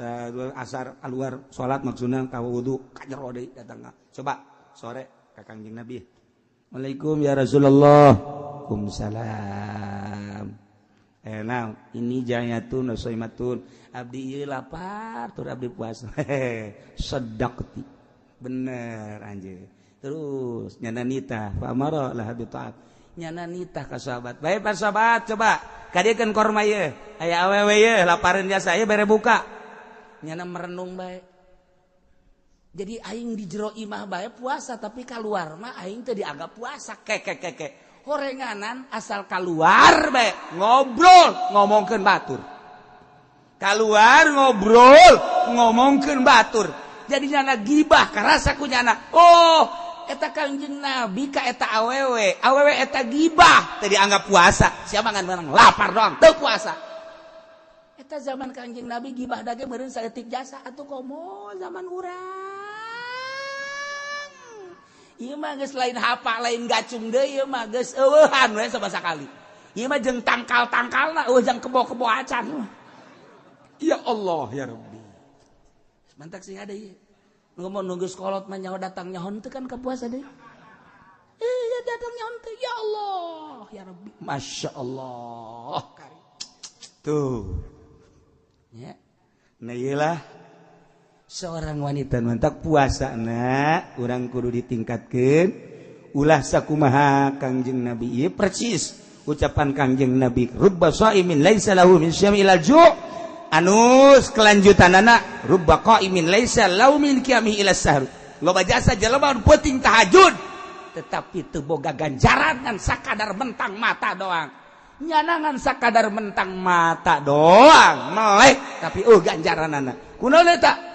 asar keluar salat maksudna ka wudu ka jero deui datang ka. Coba sore ka Kangjeng Nabi. Waalaikum ya Rasulullah. Waalaikumsalam. Nah, ini ja'iyatun shaimatun. Abdi ieu lapar, tur abdi puasa. Sedaqti. Bener anjeun. Terus nyana nitah, fa amara lah bi ta'at. Nyana nitah ka sahabat. Bae para sahabat coba kadiekeun korma ieu. Aya awewe ieu lapareun jasa ieu bare buka. Nyana merenung bae. Jadi aing di jero imah bae puasa tapi kaluar mah aing teh dianggap puasa. Kek. Horenganan asal keluar bae ngobrol ngomongkeun batur. Keluar ngobrol ngomongkeun batur. Jadi nyana gibah karasa ku nyana. Oh, eta Kangjeng Nabi ka eta awewe eta gibah teh dianggap puasa. Siapa ngan menang lapar doang teu puasa. Eta zaman Kangjeng Nabi gibah dage meureun saeutik jasa atuh komo zaman urang. Ieu mah geus lain hapa lain gacung deui ieu mah geus eueuhan we sabasa kali. Ieu mah jeung tangkal-tangkalna eueuh jeung kebo-kebo acan. Ya Allah ya Rabbi. Mantak sih ada ieu. Ngomong nunggu sekolot mah nyaho datang nyahon teu kan ka puasa deui. Ya datang nyahon teu ya Allah ya Rabbi. Masya Allah. Tuh. Ya. Nah iyalah seorang wanita mantak puasa urang kudu ditingkatkeun ulah sakumaha Kangjeng Nabi ieu persis ucapan Kangjeng Nabi rubba shaimin laisa lahu min syamil ju' anus kelanjutanana rubba qaimin laisa lahu min qiyami ila sahur loba jasa jelema nu peuting tahajud tetapi teu boga ganjaran ngan sakadar mentang mata doang nyanangan sakadar mentang mata doang melek tapi ganjaranana kunaon eta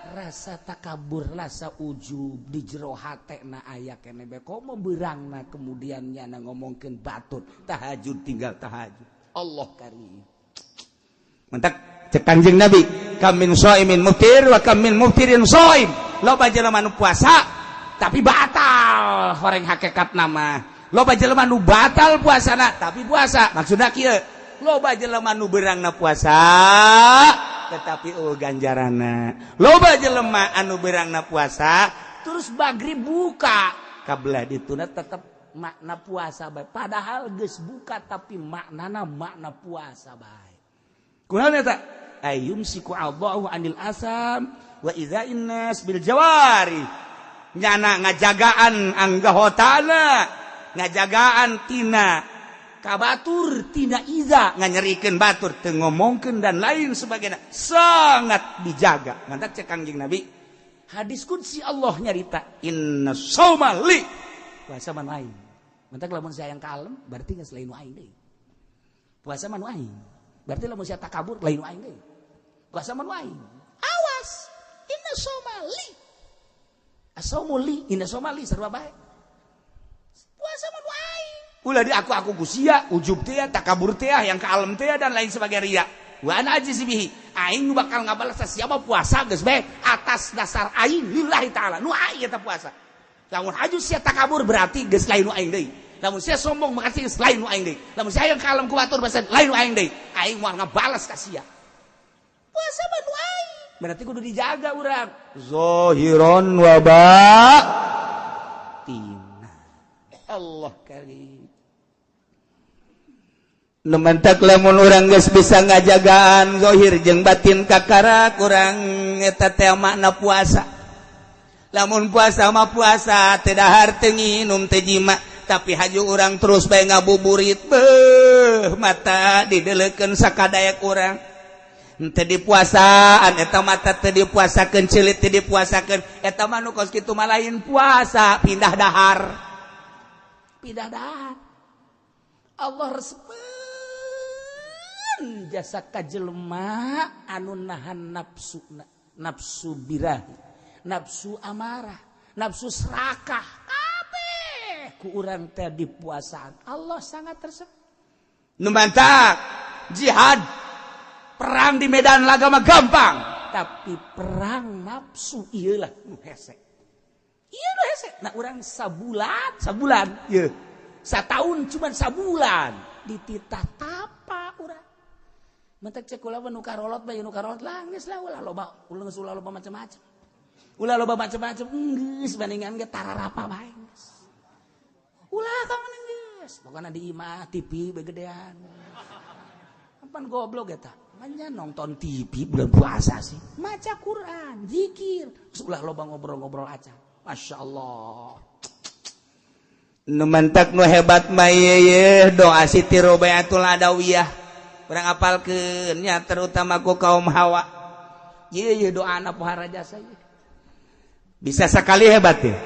rasa takabur, rasa ujub di jero hatena aya keneh bae komo beurangna kemudian nyana ngomongkeun batur tahajud tinggal tahajud. Allah karim. Mentak cek Kangjeng Nabi, kam min shaimin muftir wa kam min muftirin shaim. Loba jelema nu puasa tapi batal horeng hakikat nama. Loba jelema nu batal puasana tapi puasa. Maksudna kieu, loba jelema nu beurangna puasa tetapi ganjarana loba jelema anu beurangna puasa terus maghrib buka kabelah dituna tetep makna puasa bae padahal geus buka tapi maknana makna puasa bae kunaon eta ayyumsiku Allahu anil asam wa idza'in nas bil jawari nyana ngajagaan anggahotana ngajagaan tina kabatur tina iza nganyerikeun batur teu ngomongkeun dan lain sebagainya sangat dijaga. Mantap cek Kangjeng Nabi hadis qudsi Allah nyarita inna shauma li puasa manu aing. Mantap lamun sayang kalem berarti geus lain aing deui. Puasa manu aing. Berarti lamun sia takabur lain aing deui. Puasa mah aing. Awas. Inna somali. Asomuli inna somali sarua bae. Puasa mah aing. Ulah di aku gusia, ujub teh, takabur teh, yang ke alam teh dan lain sebagainya ria. Wa ana ajiz bihi. Aing nu bakal ngabalas siapa puasa geus bae atas dasar aing lillahi taala. Nu aing eta puasa. Lamun haju sia takabur berarti geus lain nu aing deui. Lamun sia sombong berarti geus lain nu aing deui. Lamun sia hayang ka alam kuatur berarti lain nu aing deui. Aing moal ngabalas ka sia. Puasa mah nu aing. Berarti kudu dijaga urang. Zahiron wa batin. Allah karim. Numantak lamun urang geus bisa ngajagaan zahir jeung batin kakara kurang eta teh makna puasa. Lamun puasa mah puasa teu dahar teu nginum teu jima tapi haju urang terus bae ngabuburit beuh mata dideleukeun sakadayak urang. Teu dipuasaan eta mata teu dipuasakeun ceulit teu dipuasakeun eta mah nu kos kitu mah lain puasa pindah dahar. Pindah dahar. Allah resep jasa kajelema anu nahan nafsu birahi, nafsu amarah, nafsu serakah kabeh ku urang teh dipuasaan. Allah sangat resep. Nu mantak jihad perang di medan laga mah gampang, tapi perang nafsu ieu lah nu hese. Ieu nu hese. Nah urang sabulan ieu. Sataun cuman sabulan dititah tapa urang. Mentek cek ulah nu karolot bae nu karolot lah geus lah ulah loba macam-macam. Ulah loba macam-macam geus bandingan ge tararapa bae geus. Ulah kaman geus. Pokona di imah TV begedean. Apaan goblok eta? Manya nonton TV bulan puasa sih. Maca Quran, zikir. Ulah loba ngobrol-ngobrol aja. Masyaallah. Nu mantak nu hebat mah ye doa Siti Robaiatul Adawiyah. Urang apalkeun nya terutama ku kaum Hawa. Ye doana pohara jasa ye. Bisa sakali hebat ya.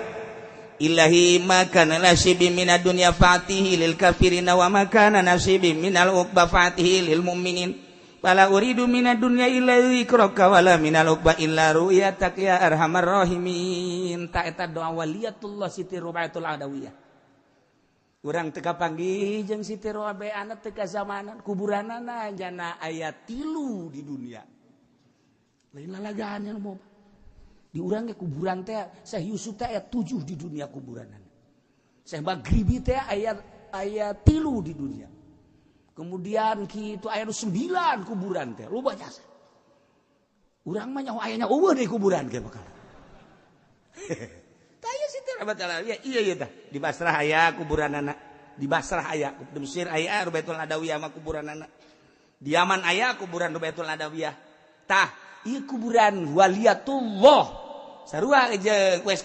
Ilahi makana nasibi minad dunya fatihi lil kafirin wa makana nasibi minal uqba fatihi lil mu'minin. Fala uridu minad dunya illa zikraka wala minal uqba illa ru'yatak ya arhamar rahimin. Ta eta doa waliyatullah Siti Robaiatul Adawiyah. Urang teu kapanggih jeung Siti Robaiana teu ka zamanan kuburanana jana aya 3 di dunia. Lain lalagaan nya moal. Di urang ge kuburan teh Syekh Yusuf teh aya 7 di dunia kuburanana. Syekh Maghribi teh aya 3 di dunia. Kemudian kitu aya 9 kuburan teh loba jasa. Urang mah nyaho aya nya eueuh di kuburan ge bakal. Taya Siti Robaiatul Adawiyah iya tah di Basrah aya kuburanana di Basrah aya di Mesir aya Robaiatul Adawiyah mah kuburanana di Yaman aya kuburan Robaiatul Adawiyah tah ieu kuburan waliyatullah sarua jeung Wes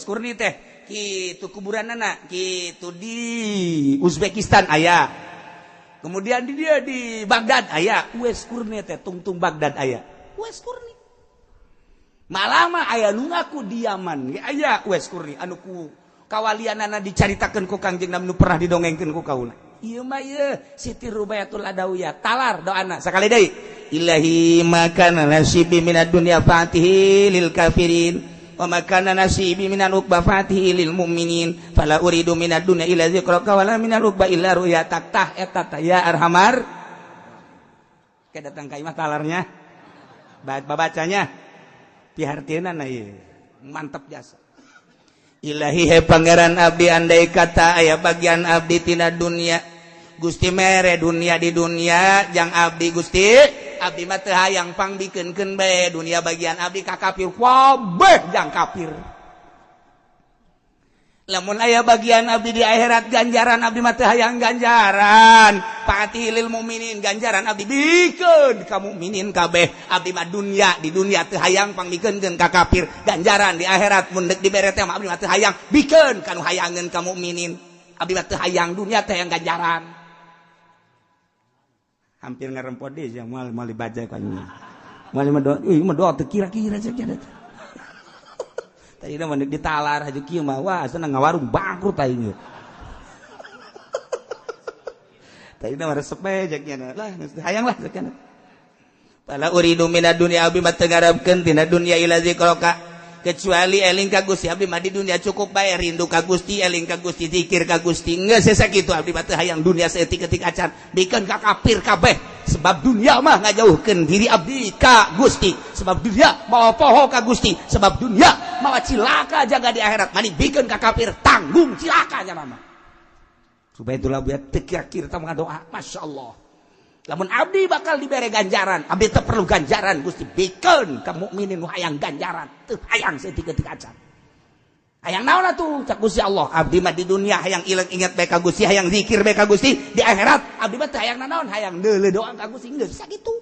Kurni teh kitu kuburanana kitu di Uzbekistan aya kemudian di dia di Baghdad aya Wes Kurni teh tungtung Baghdad aya Wes Kurni malah mah aya nu ngaku di Yaman ge aya Wes Kurni anu ku kawalianana dicaritakeun ku Kangjeng Nabi nu pernah didongengkeun ku kaula. Ieu mah ieu Siti Robaiatul Adawiyah talar doana sakali deui. Ilahi makana nasibi minad dunya fatihi lil kafirin wa makana nasibi minal uqba fatihi lil mu'minin fala uridu minad dunya illa zikraka wala minal uqba illa ru'yatak tah eta ya arhamar. Kedatang ka imah talarnya. Babacanya pihartieunana ieu mantap jasa. Ilahi he pangeran abdi andai kata aya bagian abdi tina dunia Gusti mere dunia di dunia jang abdi Gusti abdi mah teu hayang pangbikeunkeun bae dunia bagian abdi ka kafir wabeh jang kafir. Lamun aya bagian abdi di akhirat ganjaran abdi mah teu hayang ganjaran fatilil mukminin ganjaran abdi bikeun ka mukminin kabeh abdi mah dunya di dunia teu hayang pangbikeunkeun ka kafir ganjaran di akhirat mun deuk dibere teh mah abdi mah teu hayang bikeun kanu hayangeun ka mukminin abdi mah teu hayang dunia teh hayang ganjaran hampir ngarempot deui sia moal dibaca ka ieu moal mah doa teu kira-kira cek nya tadi mah ditalar aja kieu mah wah seneng ngawarung bangkrut aing. tadi mah resep bae jaknya lah hayang lah sakana pala uridu minad dunya abi mah teu ngarepkeun tina dunya ila zikraka kecuali eling ka Gusti abdi mah di dunia cukup bae rindu ka Gusti eling ka Gusti zikir ka Gusti geus sakitu abdi mah teu hayang dunia saeutik-eutik acan bikeun ka kafir kabeh sebab dunia mah ngajauhkeun diri abdi ka Gusti sebab dunia mawa poho ka Gusti sebab dunia mawa cilaka jaga di akhirat mani bikeun ka kafir tanggung cilaka nya mah supaya itulah biar teu kira-kira tah ngadoa masyaallah lamun abdi bakal dibere ganjaran abdi teu perlu ganjaran Gusti bikeun ka mukminin nu hayang ganjaran teu hayang saeutik-eutik acan hayang naon atuh cak Gusti Allah abdi mah di dunia hayang ileung inget bae ka Gusti hayang zikir bae ka Gusti di akhirat abdi mah teu hayang naon hayang deuleu doa ka Gusti geus sakitu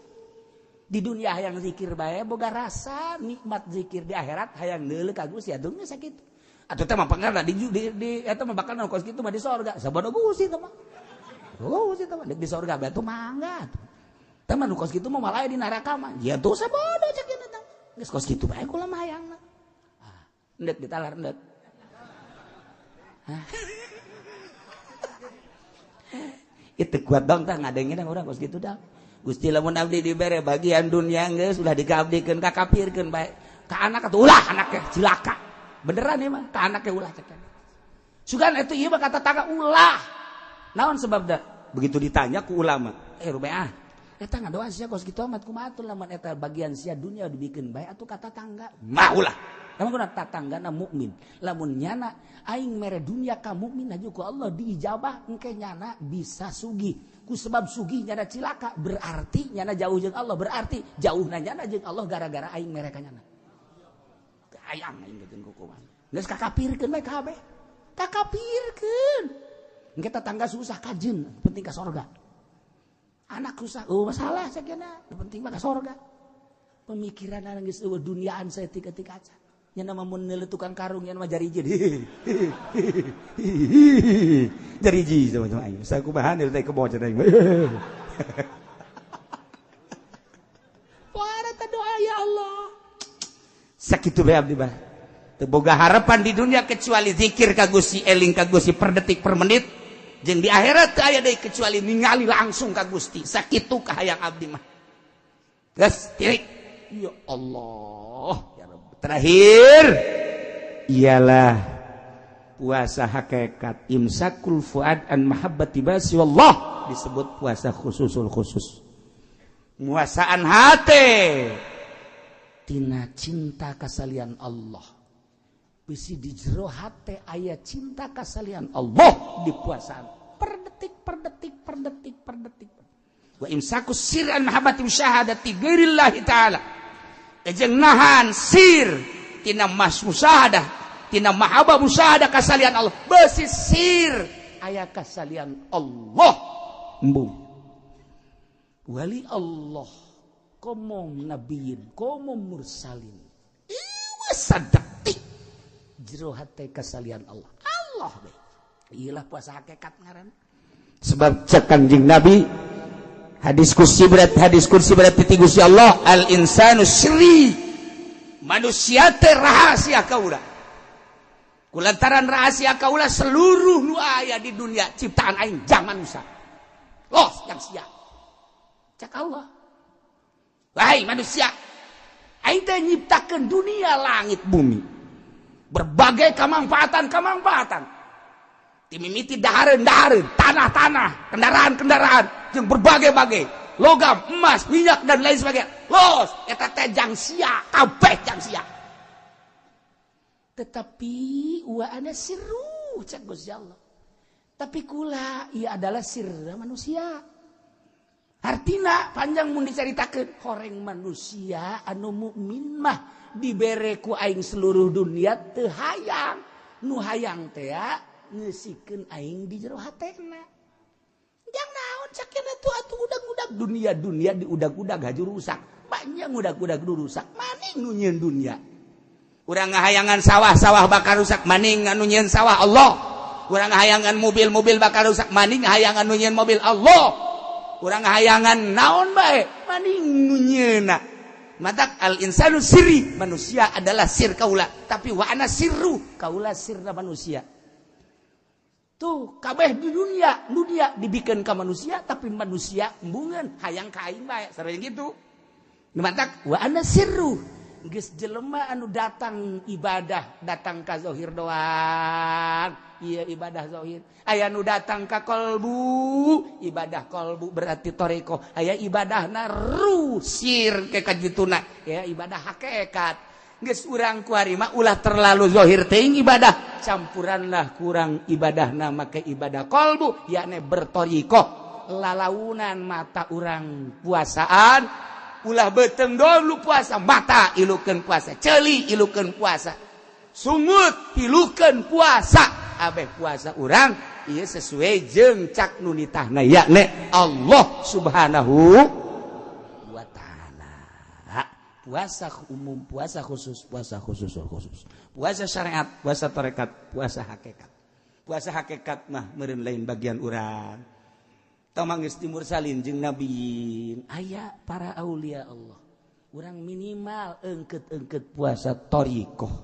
di dunia hayang zikir bae boga rasa nikmat zikir di akhirat hayang deuleu ka Gusti atuh geus sakitu atuh teh mah pangarna di eta mah bakal naon kos kitu mah di sorga sabada Gusti teh mah oh, sih teman di surga batu mangga. Teman nu kos kitu mah malah di neraka mah. Ya tuh sabodo cek ieu teh. Geus kos kitu bae kula mah hayangna. Ah, endek ditalar endek. Itu kuat dong tah ngadengin urang kos kitu dah. Gusti lamun abdi dibere bagian dunia geus ulah dikabdikeun ka kafirkeun bae. Ka anak atuh ulah anaknya cilaka. Beneran ieu mah ka anaknya ulah cek. Sugan eta ieu mah kata tangga ulah. Naon sebab dah begitu ditanya ku ulama rubeah eta ngadoa sia kos kitu amat kumaha atuh lamun eta bagian sia dunia dibikeun bae atuh kata tangga mah ulah lamun kuna tatanggana mukmin lamun nyana aing mere dunia ka mukmin aju ku Allah diijabah engke nyana bisa sugih ku sebab sugih nyana cilaka berarti nyana jauh jeung Allah berarti jauhna nyana jeung Allah gara-gara aing mere ka nyana hayang aing geukeun kukuman geus kakapirkeun bae kabeh kakapirkeun engke tetangga susah kajen penting ka sorga anak susah masalah sakena penting mah ka sorga pemikiran anu geus eueuh duniaan saeutik-eutik acan nya nama mun neuleuh tukang karung nya mah jarijin jariji sama aing sakumaha neuleuh teh kebo cenah aing wara ta doa ya Allah sakitu bae abdi mah teu boga harapan di dunia kecuali zikir ka Gusti eling ka Gusti per detik per menit jeung di akhirat teu aya deui kecuali ningali langsung ka Gusti sakitu kahayang abdi mah geus tirik ya Allah ya Rabb terakhir ialah puasa hakikat imsakul fuad an mahabbati basi wallah disebut puasa khususul khusus muasaan hate tina cinta kasalian Allah bisi di jero hate aya cinta kasalian Allah di puasaan per detik wa imsakus sirran mahabbati musyahadati ghairillahi taala jeung nahan sir tina musyahadah tina mahabbah musyahadah kasalian Allah bisi sir aya kasalian Allah embung wali Allah komong nabiyin komong mursalin ieu sadetik jero hate kasalian Allah bae iyalah puasa hakikat ngaran sebab cek Kanjeng Nabi hadis kursi berat ti Gusti Allah al insanu sirri manusia teh rahasia kaula kulantaran rahasia kaula seluruh nu aya di dunia ciptaan aing jang manusia los yang sia cak Allah wahai manusia aing teh nyiptakeun dunia langit bumi berbagai kemanfaatan timimiti dahareun tanah kendaraan jeung berbagai logam emas minyak dan lain sebagainya los eta teh jang sia kabeh jang sia tetapi wa ana sirru cak Gusti Allah tapi kula ia adalah sirna manusia artina panjang mun dicaritakeun horeng manusia anu mukmin mah dibere ku aing seluruh dunia teu hayang nu hayang teh ngeusikeun aing di jero hatena jang naon sakena tuh atuh udag-udag dunia di udag-udag haju rusak banyak udag-udag rusak maning nu nyieun dunia urang ngahayangan sawah bakal rusak maning anu nyieun sawah Allah urang ngahayangan mobil bakal rusak maning ngahayangan nu nyieun mobil Allah urang ngahayangan naon bae maning nu nyieunna matak al insanu sirri manusia adalah sir kaula tapi wa ana sirru kaula sirna manusia tuh kabeh di dunia dibikin ka manusia tapi manusia embungan hayang ka aing bae sareng gitu dimantak wa ana sirru geus jelema anu datang ibadah datang ka zahir doang ieu ibadah zahir aya nu datang ka qalbu ibadah qalbu berarti toreko aya ibadahna rusir ke kajituna ya ibadah hakikat geus urang kuari mah ulah terlalu zahir teuing ibadah campuranlah kurang ibadahna make ibadah qalbu yakni bertoriko lalaunan mata urang puasaan ulah beteng dulu puasa mata ilukeun puasa ceuli ilukeun puasa sungut ilukeun puasa abeh puasa urang ieu sesuai jeung cak nu nitahna yakni Allah Subhanahu wa taala. Puasa umum, puasa khusus, puasa syariat, puasa tarekat, puasa hakikat. Puasa hakikat mah meureun lain bagian urang. Tamangis timur salin jeung nabiin aya para aulia Allah urang minimal engkeut puasa thariqah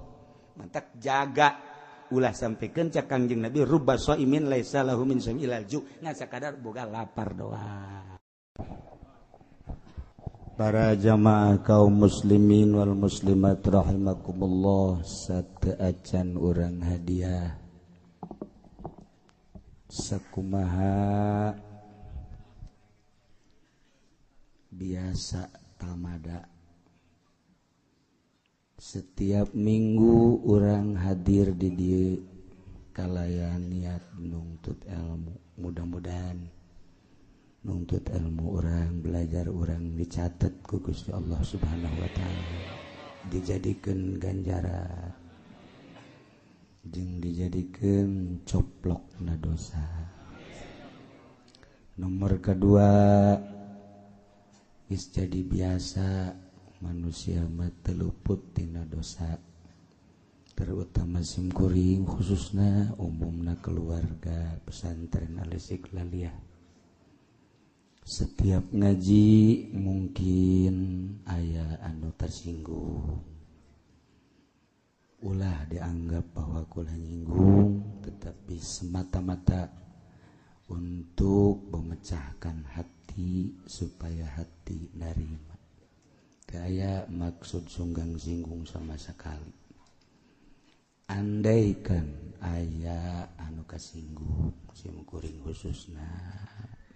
mantak jaga ulah sampikeun ca Kangjeng Nabi rubba shaimin laisa lahu min shaimil ju ngan sakadar boga lapar doang. Para jamaah kaum muslimin wal muslimat rahimakumullah sateu acan urang hadiah sakumaha biasa tamada setiap minggu orang hadir di dieu kalayan niat nuntut ilmu mudah-mudahan nuntut ilmu orang belajar orang dicatat ku Gusti Allah Subhanahu wa taala dijadikeun ganjaran jeung dijadikeun coplokna dosa. Nomor kedua geus jadi biasa manusia mah teu luput tina dosa terutama simkuring khususna umumna keluarga pesantren Al-Istiqlaliyah setiap ngaji mungkin aya anu tersinggung ulah dianggap bahwa kula nyinggung tetapi semata-mata untuk memecahkan hati supaya hati narima kaya maksud sunggang singgung sama sekali andaikan aya anu kasinggung simkuring khususna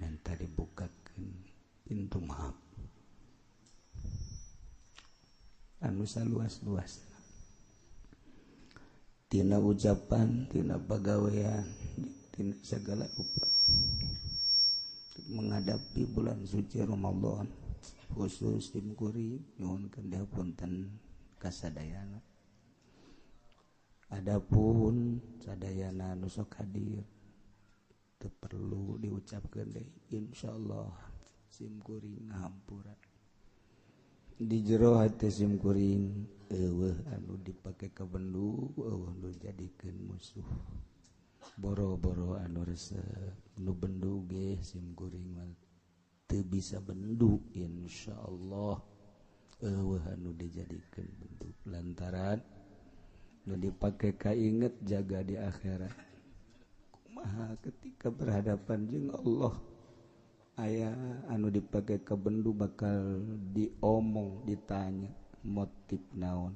minta dibukakeun pintu maaf anu saluas-luas tina ucapan tina pagawean tina segala rupa menghadapi bulan suci Ramadan khusus tim kuring nyuhunkeun dihapunten kasadayana adapun sadayana nu sok hadir teu perlu diucapkeun deui insyaallah sim kuring ngahampura di jero hati sim kuring eueuh anu dipake ka bendu eueuh nu jadikeun musuh boro-boro anu resep nu bendu ge sim kuring mah teu bisa bendu insyaallah eueuh anu dijadikeun bendu lantaran nu dipake kainget jaga di akhirat kumaha ketika berhadapan jeung Allah aya anu dipake ka bendu bakal diomong ditanya motif naon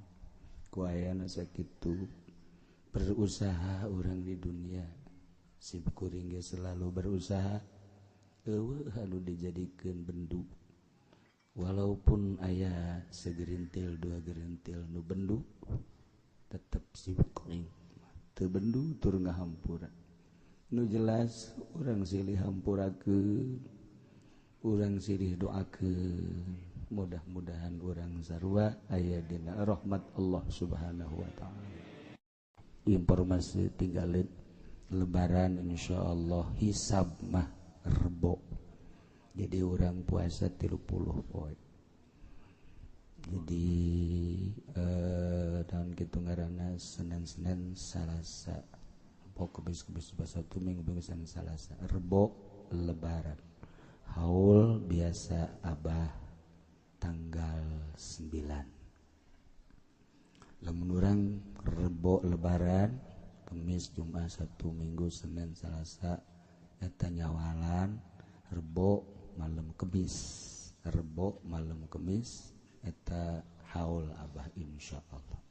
ku ayana sakitu berusaha orang di dunia sim kuring ge selalu berusaha eueuh anu dijadikeun bendu walaupun aya segerintil dua gerintil nu bendu tetep sim kuring teu bendu tur ngahampura nu jelas urang silih hampurakeun urang silih doakeun mudah-mudahan urang sarua aya dina rahmat Allah Subhanahu wa taala. Informasi tinggalin lebaran insyaallah hisab mah rebo jadi orang puasa 30 poe jadi tahun kitu ngaranna Senin Salasa pokok bis satu minggu Senin Salasa rebo lebaran haul biasa abah tanggal 9 lamun urang rebo lebaran Kamis Jumat Sabtu Minggu Senin Selasa eta nyawalan Rebo malam Kemis Rebo malam Kemis eta haul abah insyaallah.